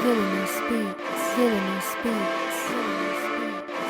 Villainous beats, villainous beats, villainous beats.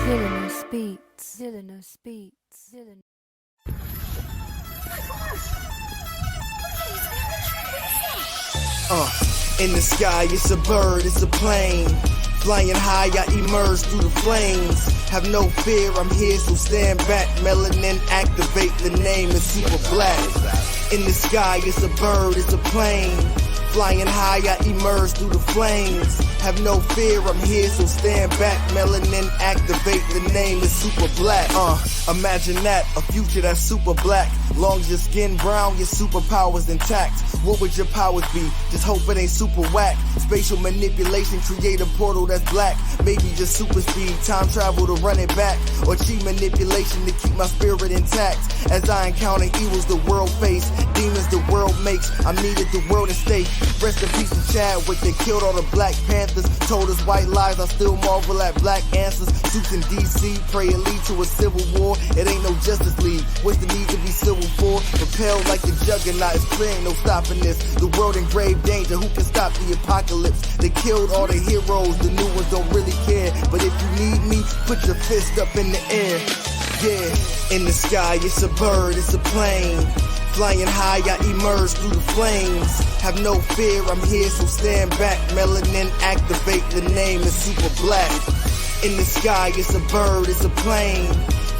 Villainous beats, villainous beats, villainous. In the sky, it's a bird, it's a plane. Flying high, I emerge through the flames. Have no fear, I'm here, so stand back. Melanin activate, the name is super black. In the sky, it's a bird, it's a plane. Flying high, I emerge through the flames. Have no fear, I'm here, so stand back. Melanin activate, the name is super black. Imagine that, a future that's super black. Long as your skin brown, your superpowers intact. What would your powers be? Just hope it ain't super whack. Spatial manipulation, create a portal that's black. Maybe just super speed, time travel to run it back. Or cheat manipulation to keep my spirit intact. As I encounter evils the world face, demons the world makes, I'm needed the world to stay. Rest in peace to Chadwick, they killed all the Black Panthers. Told us white lies, I still marvel at black answers. Suits in DC, pray it lead to a civil war. It ain't no Justice League, what's the need to be civil for? Propelled like the juggernaut, it's clear ain't no stopping this. The world in grave danger, who can stop the apocalypse? They killed all the heroes, the new ones don't really care. But if you need me, put your fist up in the air. Yeah, in the sky, it's a bird, it's a plane. Flying high, I emerge through the flames. Have no fear, I'm here, so stand back. Melanin activate, the name is super black. In the sky, it's a bird, it's a plane.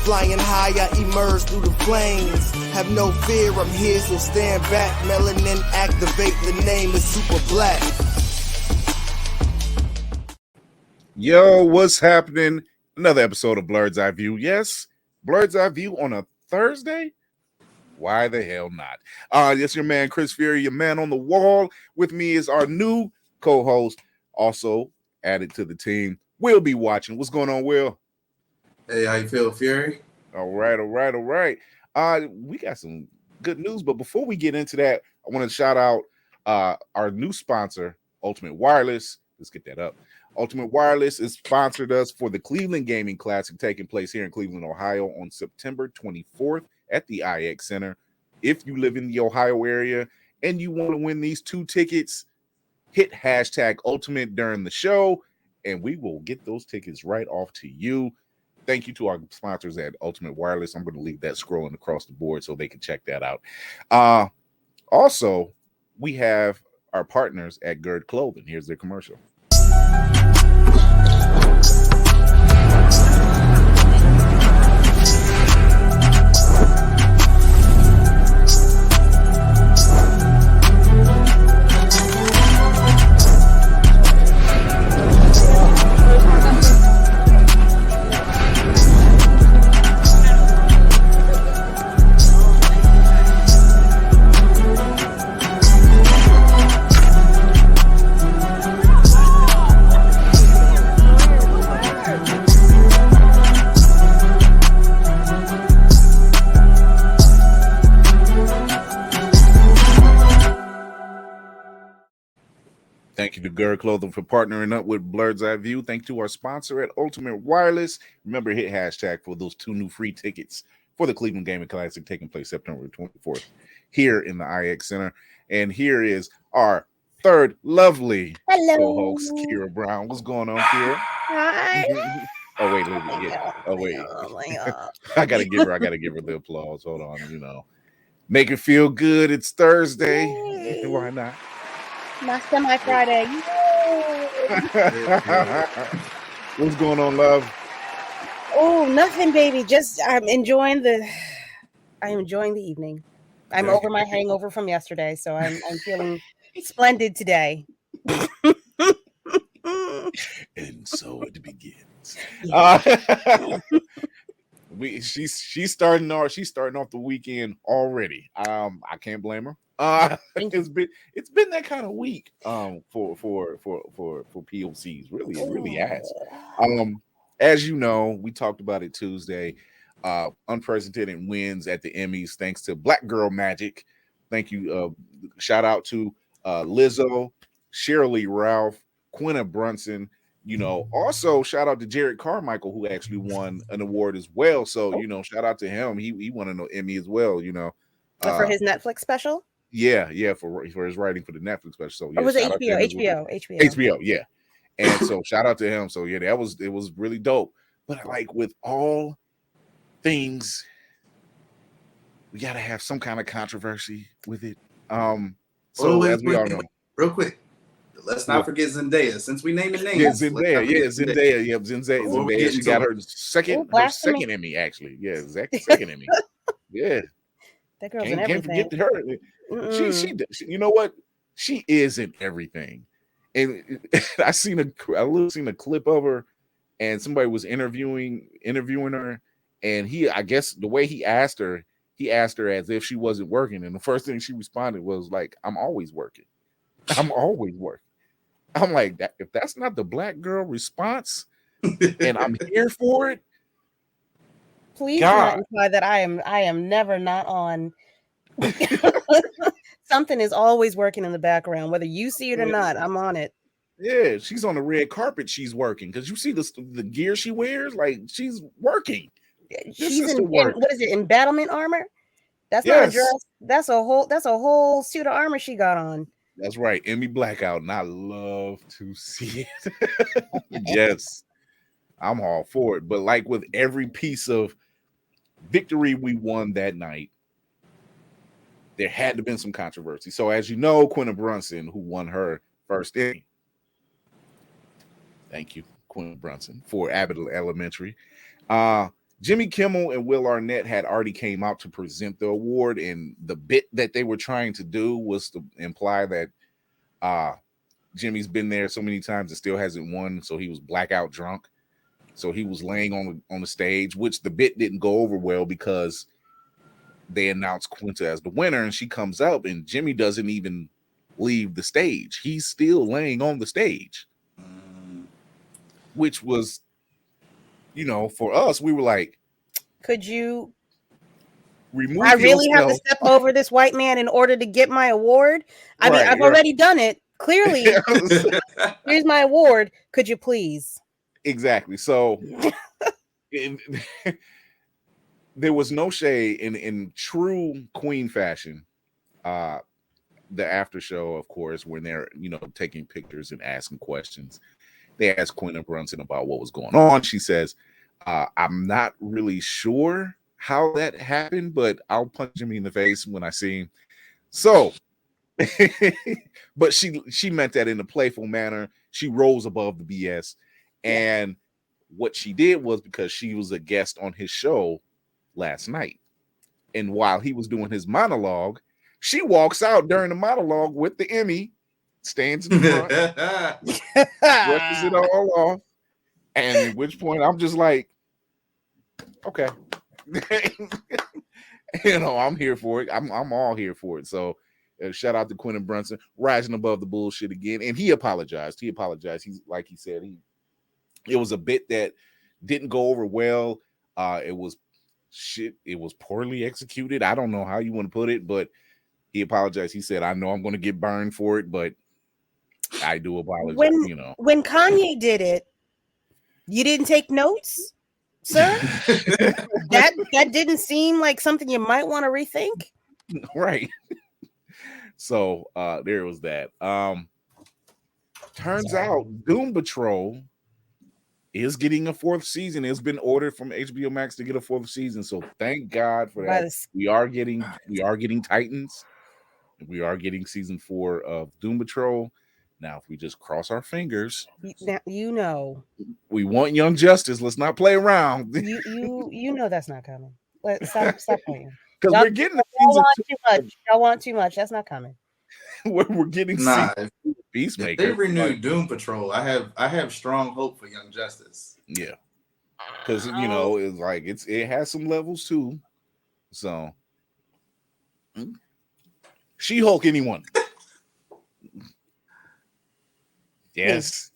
Flying high, I emerge through the flames. Have no fear, I'm here, so stand back. Melanin activate, the name is Super Black. Yo, what's happening? Another episode of Blurred's Eye View. Yes, Blurred's Eye View on a Thursday? Why the hell not? Yes, your man Chris Fury, your man on the wall. With me is our new co-host, also added to the team. We'll be watching. What's going on, Will? Hey, how you feel, Fury? All right. We got some good news, but before we get into that, I want to shout out our new sponsor, Ultimate Wireless. Let's get that up. Ultimate Wireless has sponsored us for the Cleveland Gaming Classic taking place here in Cleveland, Ohio on September 24th at the IX Center. If you live in the Ohio area and you want to win these 2 tickets, hit hashtag Ultimate during the show, and we will get those tickets right off to you. Thank you to our sponsors at Ultimate Wireless. I'm going to leave that scrolling across the board so they can check that out. Also, we have our partners at Gerd Clothing. Here's their commercial. Thank you to Gerd Clothing for partnering up with Blurred's Eye View. Thank you to our sponsor at Ultimate Wireless. Remember, hit hashtag for those 2 new free tickets for the Cleveland Gaming Classic taking place September 24th here in the IX Center. And here is our third lovely co-host, Kira Brown. What's going on, Kira? Hi. Oh wait. Oh my God. I gotta give her the applause. Hold on, make it feel good. It's Thursday. Yay. Why not? My semi-Friday. What's going on, love? Oh, nothing, baby. Just I'm enjoying the evening. I'm over my hangover from yesterday, so I'm feeling splendid today. And so it begins. Yeah. She's starting off the weekend already. I can't blame her. It's been that kind of week for POCs. Really, it really has. As you know, we talked about it Tuesday. Unprecedented wins at the Emmys thanks to Black Girl Magic. Thank you. Shout out to Lizzo, Shirley Ralph, Quinta Brunson. Also shout out to Jared Carmichael, who actually won an award as well. So, shout out to him. He won an Emmy as well, for his Netflix special? Yeah, for his writing for the Netflix special. So yeah, or was it HBO? Yeah. And so shout out to him. So yeah, it was really dope. But like with all things, we gotta have some kind of controversy with it. As we all know, real quick. Let's not forget Zendaya. Since we named the name, Zendaya. Zendaya. She got her second Emmy, actually. Yeah, second Emmy. Yeah, that girl's in everything. Can't forget her. She you know what? She is in everything. And I seen a clip of her, and somebody was interviewing her, and I guess the way he asked her as if she wasn't working, and the first thing she responded was like, "I'm always working. I'm always working." I'm like, that if that's not the Black girl response, and I'm here for it. Please do not imply that I am never not on. Something is always working in the background, whether you see it or not. I'm on it. Yeah, she's on the red carpet. She's working because you see the gear she wears. Like, she's working. She's in what is it? Embattlement armor? That's not a dress. That's a whole suit of armor she got on. That's right. Emmy Blackout, and I love to see it. Yes, I'm all for it. But like with every piece of victory we won that night, there had to have been some controversy. So as you know, Quinta Brunson, who won her first Emmy. Thank you, Quinta Brunson, for Abbott Elementary. Jimmy Kimmel and Will Arnett had already came out to present the award, and the bit that they were trying to do was to imply that Jimmy's been there so many times and still hasn't won, so he was blackout drunk. So he was laying on the stage, which the bit didn't go over well because they announced Quinta as the winner, and she comes up, and Jimmy doesn't even leave the stage. He's still laying on the stage, which was, for us, we were like, could you remove I really yourself. have to step over this white man in order to get my award? I mean, I've already done it. Clearly, here's my award. Could you please? Exactly. So there was no shade in true Queen fashion. The after show, of course, when they're taking pictures and asking questions, they asked Quinta Brunson about what was going on. She says, I'm not really sure how that happened, but I'll punch Jimmy in the face when I see him. So but she meant that in a playful manner. She rose above the BS. And what she did was, because she was a guest on his show last night, and while he was doing his monologue, she walks out during the monologue with the Emmy, stands in the front, brushes it all off, and at which point I'm just like, okay. I'm here for it. I'm all here for it. So shout out to Quentin Brunson, rising above the bullshit again. And he apologized. He's like he said, it was a bit that didn't go over well. It was poorly executed. I don't know how you want to put it, but he apologized. He said, I know I'm going to get burned for it, but I do apologize. When Kanye did it, you didn't take notes, sir? that didn't seem like something you might want to rethink. Right. So there was that. Turns out Doom Patrol is getting a fourth season. It's been ordered from HBO Max to get a fourth season. So thank God for that. We are getting Titans. We are getting season 4 of Doom Patrol. Now, if we just cross our fingers, now, we want Young Justice. Let's not play around. You know that's not coming. Stop playing. Because we're getting y'all want too much. That's not coming. We're getting Peacemaker. If they renew Doom Patrol, I have strong hope for Young Justice. Yeah, because it's like it has some levels too. So, She-Hulk, anyone? Yes.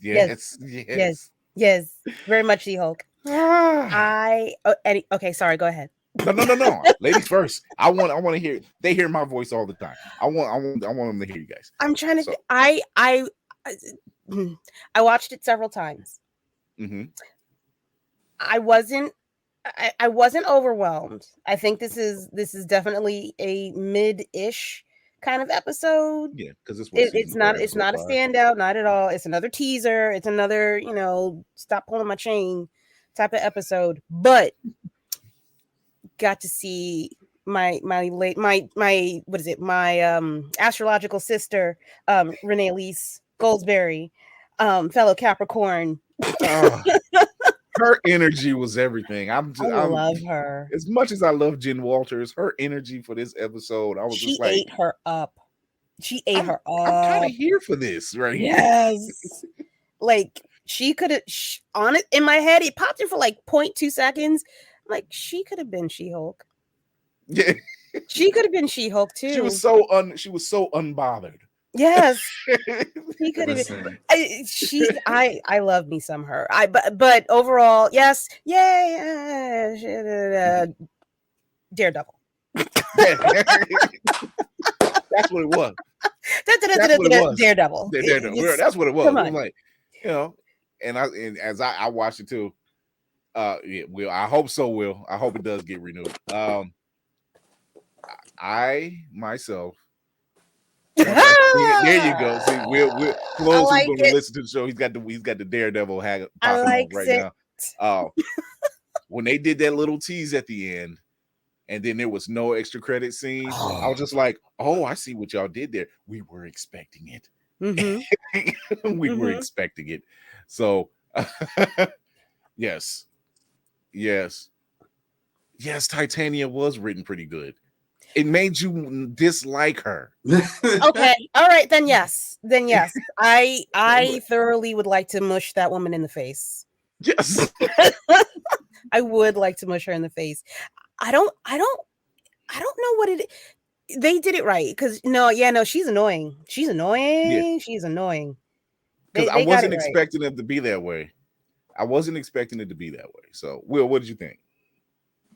Very much She-Hulk. Okay, sorry, go ahead. No. Ladies first. I want to hear. They hear my voice all the time. I want them to hear you guys. I'm trying to. I watched it several times. Mm-hmm. I wasn't overwhelmed. I think this is definitely a mid-ish kind of episode. Yeah, because it's not a standout, not at all. It's another teaser. It's another stop pulling my chain type of episode. But got to see my astrological sister, Renee Elise Goldsberry, fellow Capricorn. Her energy was everything. I love her as much as I love Jen Walters. Her energy for this episode, she ate her up. I'm kind of here for this, right? Yes. Like she could have on it in my head. It popped in for like 0.2 seconds. Like she could have been She-Hulk. Yeah, she could have been She-Hulk too. She was so unbothered. Yes, he could have been. I love me some her. But overall, yes, Daredevil. That's what it was. Daredevil. That's what it was. I'm like, and as I watched it too. Will I hope so? Will I hope it does get renewed? I myself. There you go. See, Will for those who going to listen to the show, he's got the Daredevil popping up right now. When they did that little tease at the end, and then there was no extra credit scene, I was just like, "Oh, I see what y'all did there. We were expecting it. Mm-hmm. We were expecting it." So, yes. yes, Titania was written pretty good. It made you dislike her. Okay, all right, then yes. I thoroughly would like to mush that woman in the face. Yes. I would like to mush her in the face. I don't know what it. They did it right because no, she's annoying. She's annoying. She's annoying. Because I They got wasn't it right. expecting it to be that way. I wasn't expecting it to be that way. So, Will, what did you think?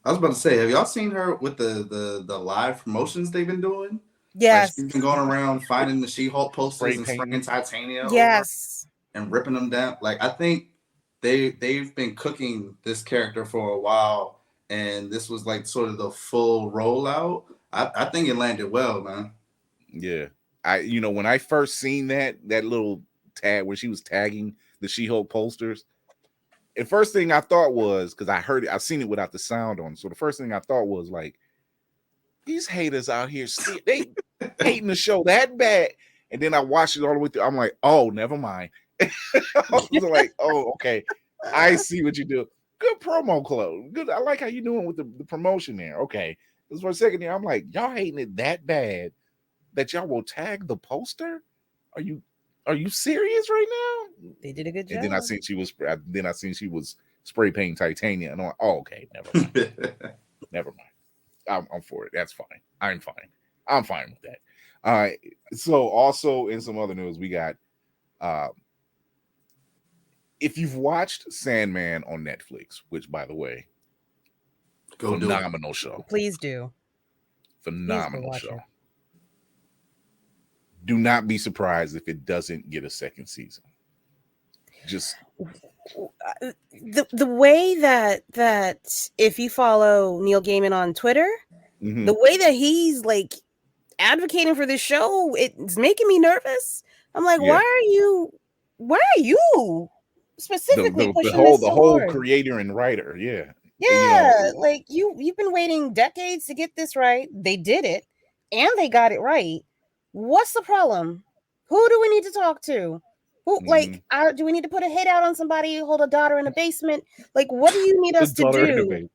I was about to say, have y'all seen her with the live promotions they've been doing? Yes. Like she's been going around finding the She-Hulk posters and Spray spraying Titania Yes. over and ripping them down. Like I think they've been cooking this character for a while, and this was like sort of the full rollout. I think it landed well, man. Yeah. When I first seen that little tag where she was tagging the She-Hulk posters, the first thing I thought was, because I heard it, I've seen it without the sound on. So the first thing I thought was like, these haters out here, they hating the show that bad. And then I watched it all the way through. I'm like, oh, never mind. I was like, oh, okay. I see what you do. Good promo, Chloe. Good. I like how you doing with the promotion there. Okay. This for a second there. I'm like, y'all hating it that bad that y'all will tag the poster? Are you serious right now? They did a good job. And then I seen she was spray painting Titania, and I'm like, oh, okay, never mind. Never mind. I'm for it. That's fine. I'm fine with that. All right. So also in some other news, we got if you've watched Sandman on Netflix, which by the way, phenomenal show. Please do. Phenomenal show. Do not be surprised if it doesn't get a second season. Just the way that if you follow Neil Gaiman on Twitter, the way that he's like advocating for this show, it's making me nervous. I'm like, why are you specifically pushing the whole creator and writer? Yeah, like you've been waiting decades to get this right. They did it, and they got it right. What's the problem? Who do we need to talk to? Who do we need to put a hit out on somebody, hold a daughter in a basement? Like, what do you need us to do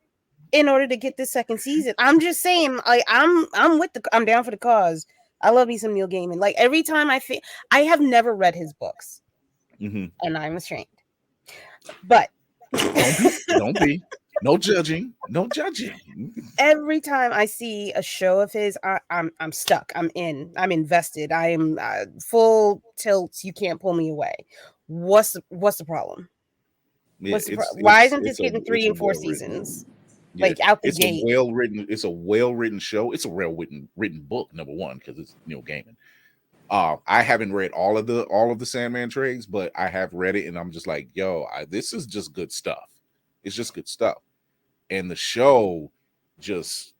in order to get this second season? I'm just saying, like, I'm down for the cause. I love me some Neil Gaiman. Like every time I have never read his books, and I'm ashamed. But don't be. No judging. Every time I see a show of his, I'm stuck. I'm invested. I am full tilt. You can't pull me away. What's the problem? Why isn't this getting 3 and 4 seasons? Like out the gate. It's a well-written show. It's a written book, number one, because it's Neil Gaiman. I haven't read all of the Sandman trades, but I have read it, and I'm just like, this is just good stuff. It's just good stuff. And the show just,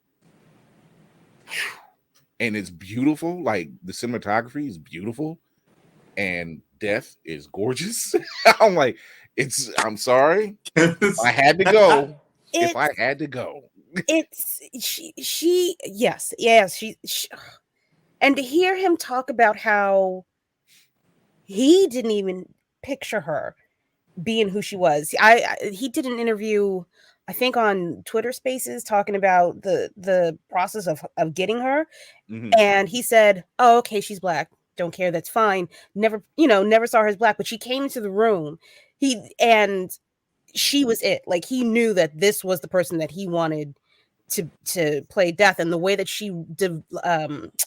and it's beautiful. Like the cinematography is beautiful, and Death is gorgeous. I'm like, I'm sorry, if I had to go. It's she yes, she, and to hear him talk about how he didn't even picture her being who she was. He did an interview, I think on Twitter Spaces, talking about the process of getting her, and he said, "Oh, okay, she's black. Don't care. That's fine. Never saw her as black, but she came into the room. She was it. Like he knew that this was the person that he wanted to play Death, and the way that she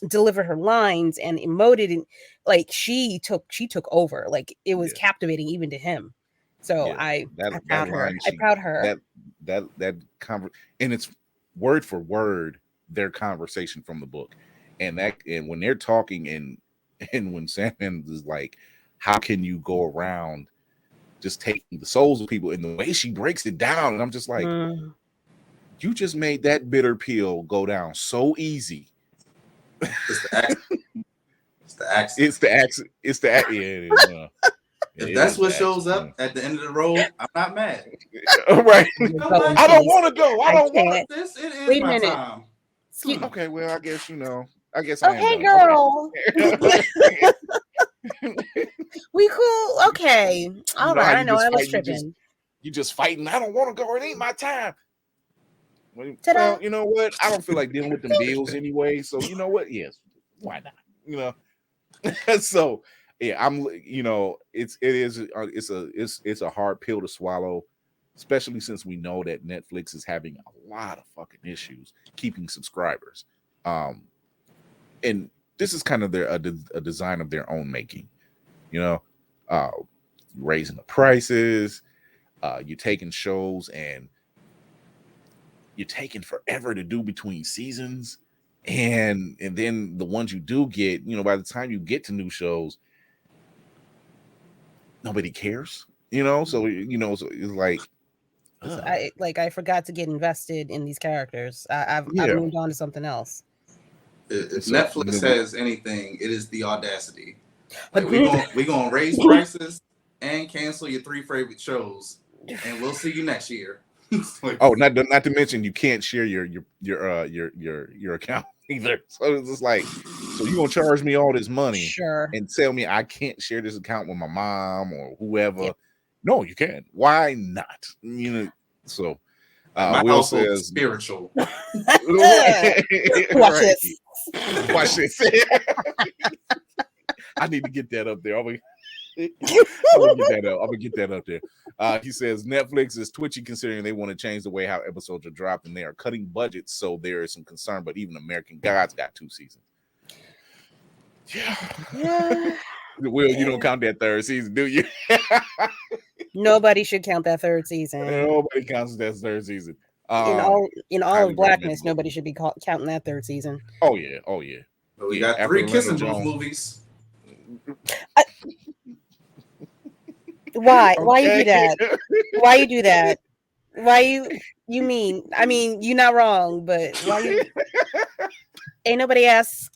delivered her lines and emoted, and like she took over. Like it was captivating even to him." So I proud her. That and it's word for word their conversation from the book, and when they're talking and when Sandman is like, how can you go around just taking the souls of people, and the way she breaks it down, and I'm just like, you just made that bitter pill go down so easy. It's the accent. It's the accent. If that's what shows up at the end of the road, I'm not mad. Right. I don't want to go. I don't want this. It is Wait a my minute. time. Okay, well, I guess okay, girl. We cool. Okay. All right. I know I was tripping. You just fighting. I don't want to go. It ain't my time. Ta-da. Well, you know what? I don't feel like dealing with them bills anyway. So you know what? Yes, why not? You know. So yeah, it's a hard pill to swallow, especially since we know that Netflix is having a lot of fucking issues keeping subscribers. And this is kind of a design of their own making, you know, raising the prices, you're taking shows and you're taking forever to do between seasons. And then the ones you do get, you know, by the time you get to new shows, nobody cares, you know. So so it's like, I forgot to get invested in these characters. I've Yeah. moved on to something else. If So, Netflix has anything, it is the audacity. Like we gonna raise prices and cancel your 3 favorite shows, and we'll see you next year. Like, oh, not to mention you can't share your account either. So it's just like, so you gonna charge me all this money Sure. and tell me I can't share this account with my mom or whoever? Yep. No, you can't. Why not? You know. So my Will household says, is spiritual. Watch Right. this. Watch this. I need to get that up there. I'm gonna get that up there. He says Netflix is twitchy considering they want to change the way how episodes are dropped and they are cutting budgets, so there is some concern. But even American Gods got 2 seasons. Yeah. Will, you don't count that 3rd season, do you? Nobody should count that 3rd season. Nobody counts that 3rd season. In all of blackness, nobody should be counting that 3rd season. Oh yeah. But we got 3 kissing booth movies. Why? Okay. Why you do that? Why you do that? Why you mean? I mean, you're not wrong, but why you? Ain't nobody ask.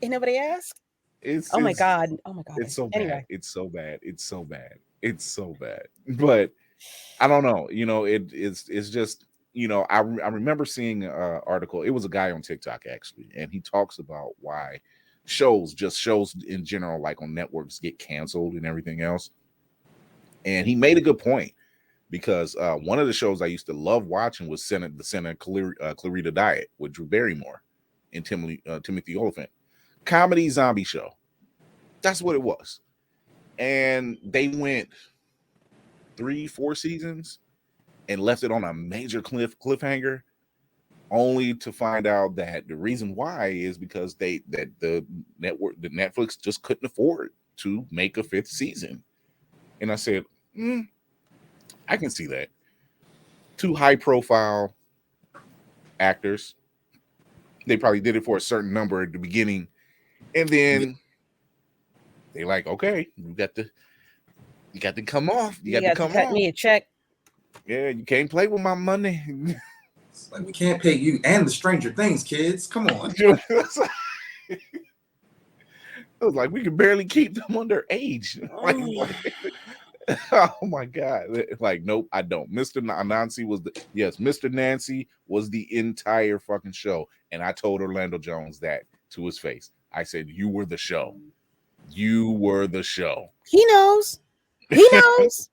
Oh my god. It's so Anyway. bad. It's so bad. But I don't know. You know, it's just, you know, I remember seeing an article. It was a guy on TikTok actually, and he talks about why shows in general, like on networks, get canceled and everything else. And he made a good point because one of the shows I used to love watching was the Santa Clarita Diet with Drew Barrymore and Timothy Olyphant. Comedy zombie show. That's what it was. And they went 3-4 seasons and left it on a major cliffhanger, only to find out that the reason why is because the Netflix just couldn't afford to make a 5th season. And I said, I can see that. 2 high-profile actors. They probably did it for a certain number at the beginning, and then they like, okay, you got to come off. You got to come cut off. me a check. Yeah, you can't play with my money. It's like, we can't pay you and the Stranger Things kids. Come on. It was like we could barely keep them under age. Like, oh my god! Like, nope, I don't. Mr. Nancy Mr. Nancy was the entire fucking show, and I told Orlando Jones that to his face. I said, "You were the show. You were the show." He knows. He knows.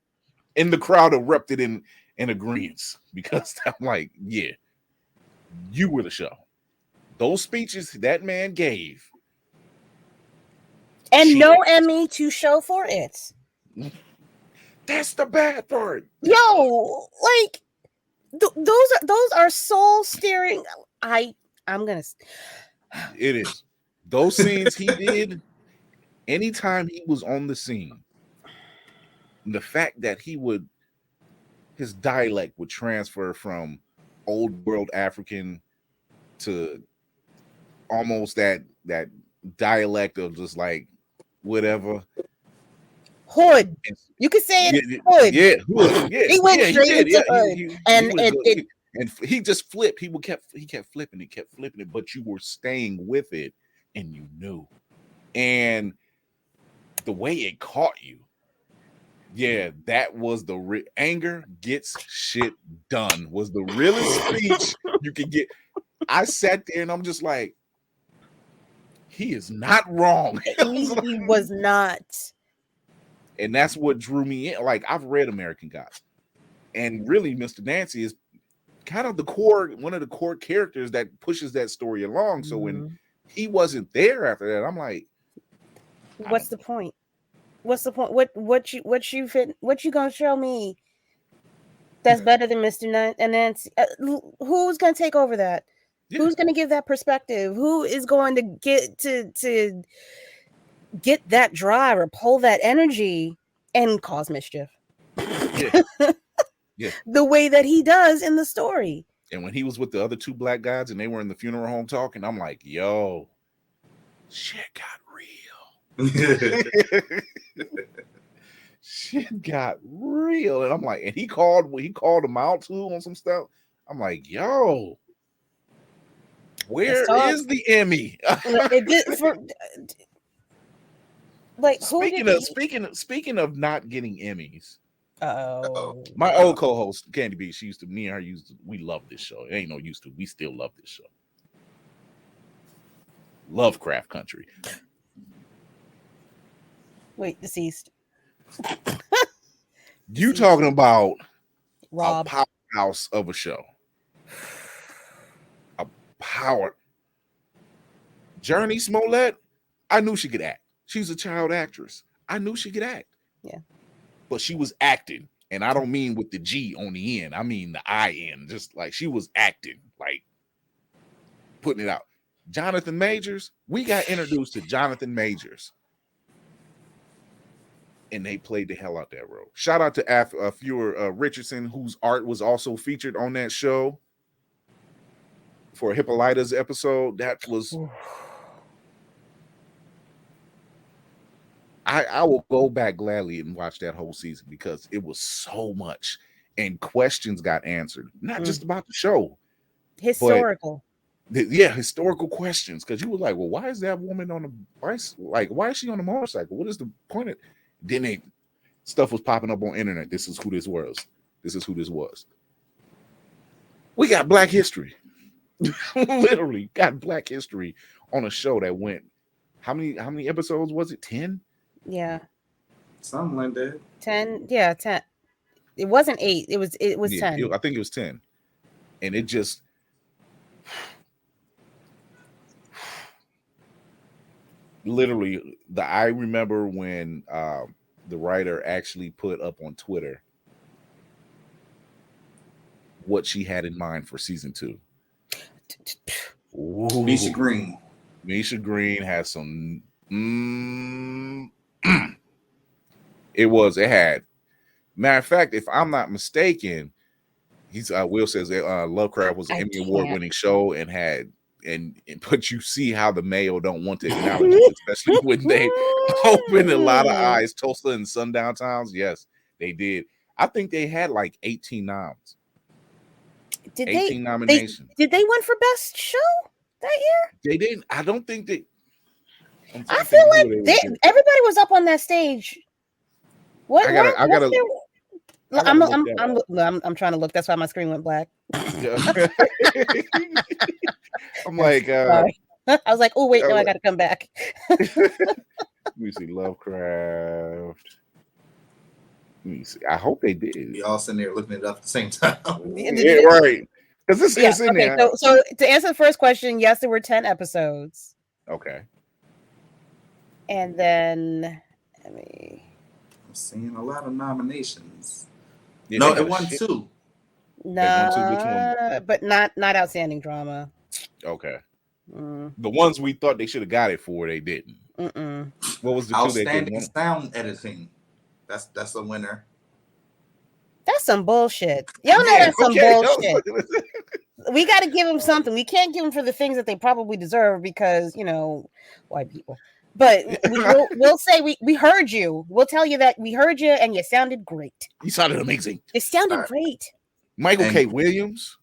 And the crowd erupted in agreement because I'm like, yeah, you were the show. Those speeches that man gave. And no Emmy to show for it. That's the bad part. Yo, like those are soul steering. I'm gonna. It is those scenes he did. Anytime he was on the scene, the fact that his dialect would transfer from old world African to almost that dialect of just like whatever hood. You could say it hood. Yeah, hood. Yeah, he went straight into hood, and he just flipped. He kept flipping it, but you were staying with it, and you knew, and the way it caught you. Yeah, that was the anger gets shit done. Was the realest speech you could get. I sat there and I'm just like, he is not wrong. He was not. And that's what drew me in. Like, I've read American Gods, and really, Mr. Nancy is kind of one of the core characters that pushes that story along. So when he wasn't there after that, I'm like, what's the point? What's the point? What you gonna show me that's better than Mr. And Nancy? Who's gonna take over that? Yeah. Who's gonna give that perspective? Who is going to get that drive or pull that energy and cause mischief? Yeah. Yeah. The way that he does in the story. And when he was with the other two black guys and they were in the funeral home talking, I'm like, yo, shit got real. Shit got real. And I'm like, and he called him out too on some stuff. I'm like, yo, where is the Emmy? Like, speaking of not getting Emmys. Oh, my old co-host Candy B, we love this show. It ain't no used to. We still love this show. Lovecraft Country. Wait, deceased. You talking about Rob. A powerhouse of a show. A power. Journey Smollett, I knew she could act. She's a child actress. I knew she could act. Yeah. But she was acting. And I don't mean with the G on the end. I mean the I end. Just like she was acting. Like putting it out. Jonathan Majors, we got introduced to Jonathan Majors. And they played the hell out that role. Shout out to Fuhrer Richardson, whose art was also featured on that show for Hippolyta's episode. That was... I will go back gladly and watch that whole season because it was so much. And questions got answered. Not just about the show. Historical. Historical questions. Because you were like, well, why is that woman on the bike? Like, why is she on the motorcycle? What is the point of... Then stuff was popping up on internet. This is who this was. This is who this was. We got Black history. Literally got Black history on a show that went. How many episodes was it? 10? Yeah. Something like that. 10. Yeah, 10. It wasn't 8. It was 10. I think it was 10. And it just literally I remember when the writer actually put up on Twitter what she had in mind for season 2. Misha Green. Misha Green has some it had, matter of fact, if I'm not mistaken, Will says Lovecraft was an Emmy Award-winning show and had but you see how the Mayo don't want to acknowledge it, especially when they opened a lot of eyes. Tulsa and Sundown Towns, yes, they did. I think they had like 18 noms. 18 nominations. Did they win for best show that year? They didn't. I don't think they. I feel like everybody was up on that stage. What? I'm trying to look. That's why my screen went black. I'm like, I was like, oh wait, no, I got to come back. Let me see, Lovecraft. Let me see. I hope they did. We all sitting there looking it up at the same time. Yeah, right. Because it's in there. So to answer the first question, yes, there were 10 episodes. Okay. And then I'm seeing a lot of nominations. Yeah, no, it won 2. No, but not outstanding drama. Okay. The ones we thought they should have got it for, they didn't. What was the outstanding sound editing? That's a winner. That's some bullshit. Y'all know that's some bullshit. We got to give them something. We can't give them for the things that they probably deserve because, white people. But we'll say we heard you. We'll tell you that we heard you and you sounded great. You sounded amazing. It sounded great. Michael K. Williams.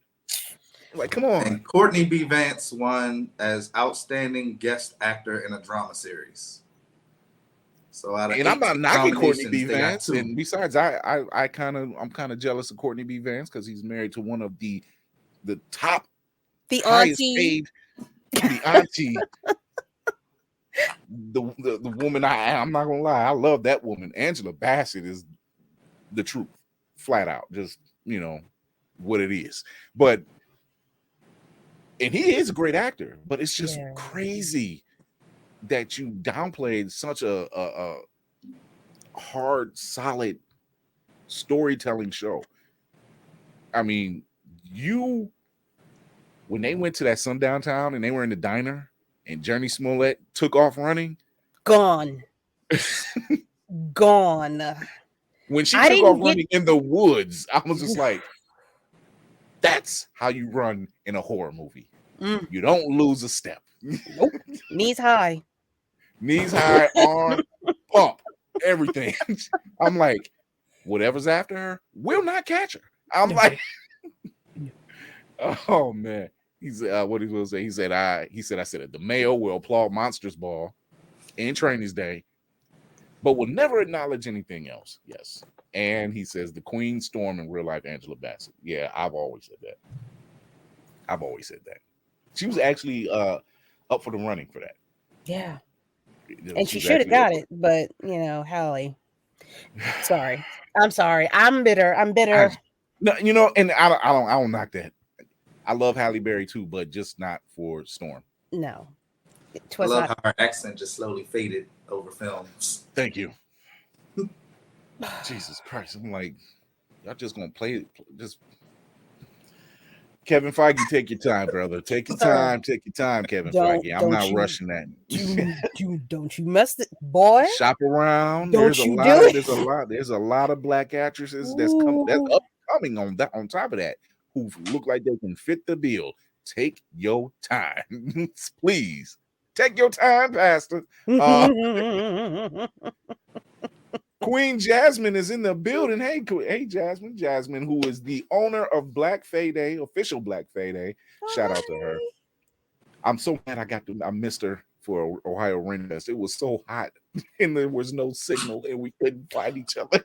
Like, come on. And Courtney B. Vance won as outstanding guest actor in a drama series. So I'm not knocking Courtney B. Vance. And besides, I'm kind of jealous of Courtney B. Vance because he's married to one of the top, the highest auntie, paid, the auntie. The woman I'm not gonna lie, I love that woman. Angela Bassett is the truth, flat out. Just what it is. But and he is a great actor, but it's just crazy that you downplayed such a hard, solid storytelling show. I mean, when they went to that sundown town and they were in the diner and Journey Smollett took off running, gone. When she took off running in the woods, I was just like, that's how you run in a horror movie. You don't lose a step. Nope. Knees high, arm pump, everything. I'm like, whatever's after her will not catch her. I'm like, oh man. He's what he will say. He said, I said the Mayo will applaud Monsters Ball and Training's Day, but will never acknowledge anything else. Yes. And he says the Queen Storm in real life, Angela Bassett. Yeah, I've always said that. She was actually up for the running for that. Yeah. And she should have got it, but Halle. Sorry. I'm sorry. I'm bitter. No, and I don't knock that. I love Halle Berry too, but just not for Storm. No. I love how her accent just slowly faded over films. Thank you. Jesus Christ. I'm like, y'all just gonna play it. Just Kevin Feige, take your time, brother. Take your time, Kevin Feige. I'm not rushing that. Don't you mess it, boy. Shop around. There's a lot of black actresses that's upcoming on top of that who look like they can fit the bill. Take your time. Please. Take your time, Pastor. Queen Jasmine is in the building. Hey, Jasmine, who is the owner of Black Fayday, official Black Fayday. Shout out to her. I'm so glad I missed her for Ohio Rain Fest. It was so hot and there was no signal and we couldn't find each other.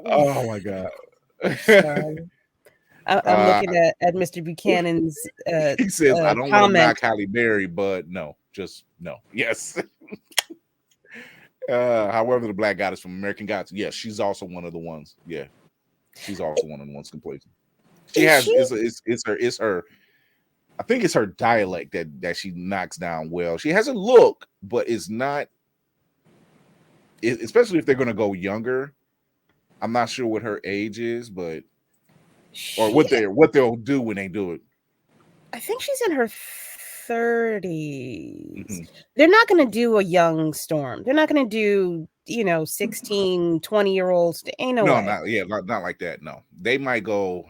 Oh my God. I'm looking at Mr. Buchanan's he says, I don't want to knock Halle Berry, but no, just no. Yes. However, the Black Goddess from American Gods, yes, she's also one of the ones. Yeah, she's also one of the ones complacent. She has it's her. I think it's her dialect that she knocks down well. She has a look, but it's not. Especially if they're going to go younger. I'm not sure what her age is, but or what they'll do when they do it. I think she's in her 30s. Mm-hmm. They're not going to do a young Storm. They're not going to do 16, 20-year-olds. Ain't no way. Not like that. No, they might go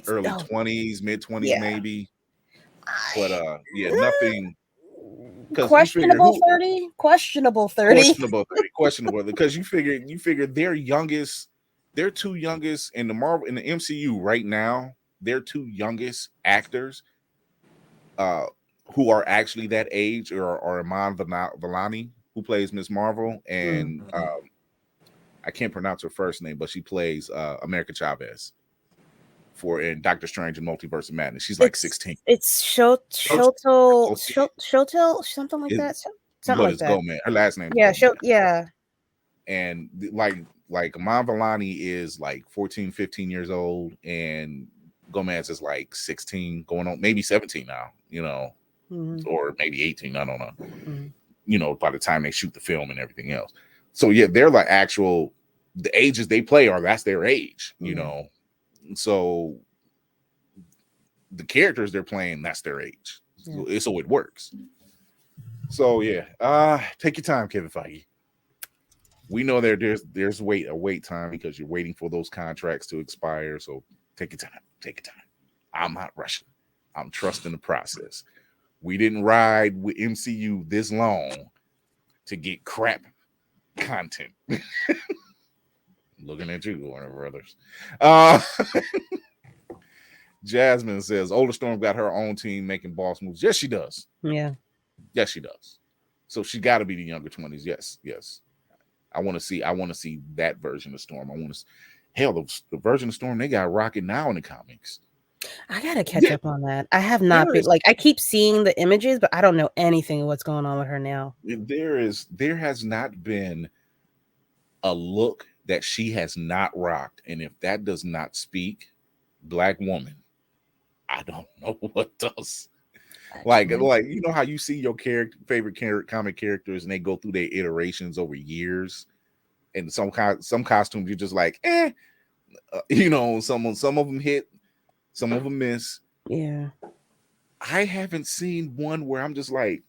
early 20s, mid 20s, maybe. But nothing. Questionable 30. Questionable 30 because you figure their two youngest in the MCU right now. Their two youngest actors, who are actually that age, are Iman Vellani, who plays Miss Marvel, and I can't pronounce her first name, but she plays America Chavez in Doctor Strange and Multiverse of Madness. She's like 16. It's Shotel, something like that. Something like that. Gomez. Her last name. Yeah, And like Iman Vellani is like 14, 15 years old, and Gomez is like 16, going on maybe 17 now, or maybe 18. I don't know. Mm-hmm. By the time they shoot the film and everything else. So yeah, they're like the ages they play that's their age, So the characters they're playing, that's their age. So it works. So yeah, take your time, Kevin Feige. We know there's a wait time because you're waiting for those contracts to expire. So take your time. I'm not rushing. I'm trusting the process. We didn't ride with MCU this long to get crap content. Looking at you, Warner Brothers. Jasmine says Older Storm got her own team making boss moves. Yes, she does. Yeah. Yes, she does. So she got to be the younger 20s. Yes. I want to see that version of Storm. The version of Storm they got rocking now in the comics. I gotta catch up on that. I have not been I keep seeing the images, but I don't know anything of what's going on with her now. There has not been a look that she has not rocked. And if that does not speak Black woman, I don't know what does. Like you know how you see your favorite comic characters and they go through their iterations over years, and some costumes you're just like, some of them hit, some of them miss. Yeah, I haven't seen one where I'm just like,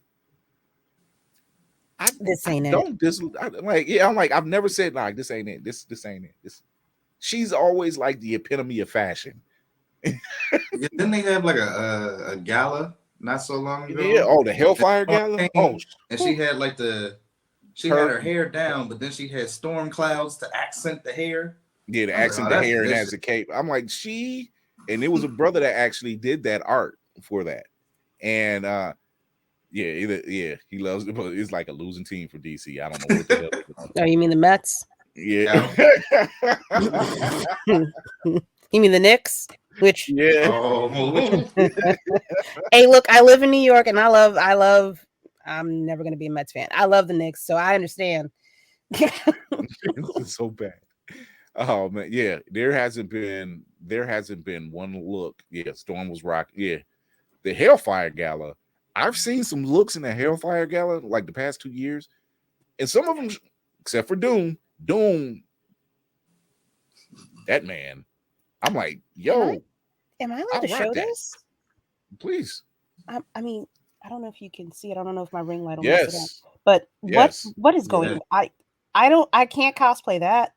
this ain't it. I'm like, I've never said like this ain't it. This ain't it. She's always like the epitome of fashion. Didn't they have like a gala not so long ago? Yeah. Oh, the Hellfire Gala. Oh, and she had like she had her hair down, but then she had storm clouds to accent the hair. Yeah, to accent the hair and has a cape. I'm like, and it was a brother that actually did that art for that. And he loves it, but it's like a losing team for DC. I don't know what the hell. Oh, you mean the Mets? Yeah. You mean the Knicks? Which yeah. Oh. Hey, look, I live in New York, and I love. I'm never gonna be a Mets fan. I love the Knicks, so I understand. It's so bad. Oh man, yeah. There hasn't been one look. Yeah, Storm was rocking. Yeah, the Hellfire Gala. I've seen some looks in the Hellfire Gala like the past 2 years, and some of them, except for Doom, that man. I'm like, yo, am I allowed to show this? Please. I mean, I don't know if you can see it. I don't know if my ring light will yes. mess it up. But what is going on? I can't cosplay that.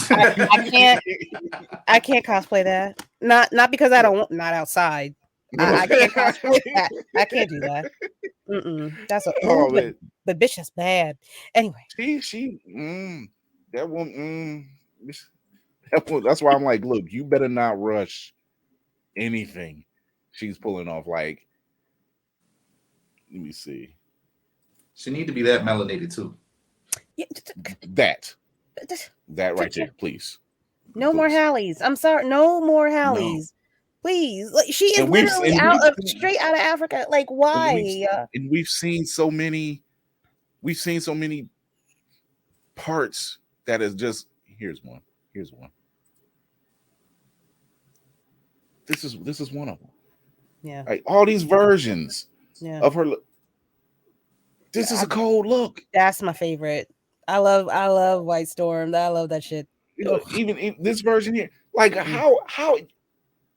I can't cosplay that. Not because I don't want, not outside. I can't cosplay that. I can't do that. That's but bitch, that's bad. Anyway, that one. That's why I'm like, look, you better not rush anything she's pulling off. Like, let me see. She need to be that melanated too. Yeah, that right there, please. No more Hallies. I'm sorry, no more Hallies. No. Please, like she is literally straight out of Africa. Like, why? And we've seen so many parts that is just here's one. This is one of them. Yeah. Like all these versions of her. This is a cold look. That's my favorite. I love White Storm. I love that shit. Even this version here. Like how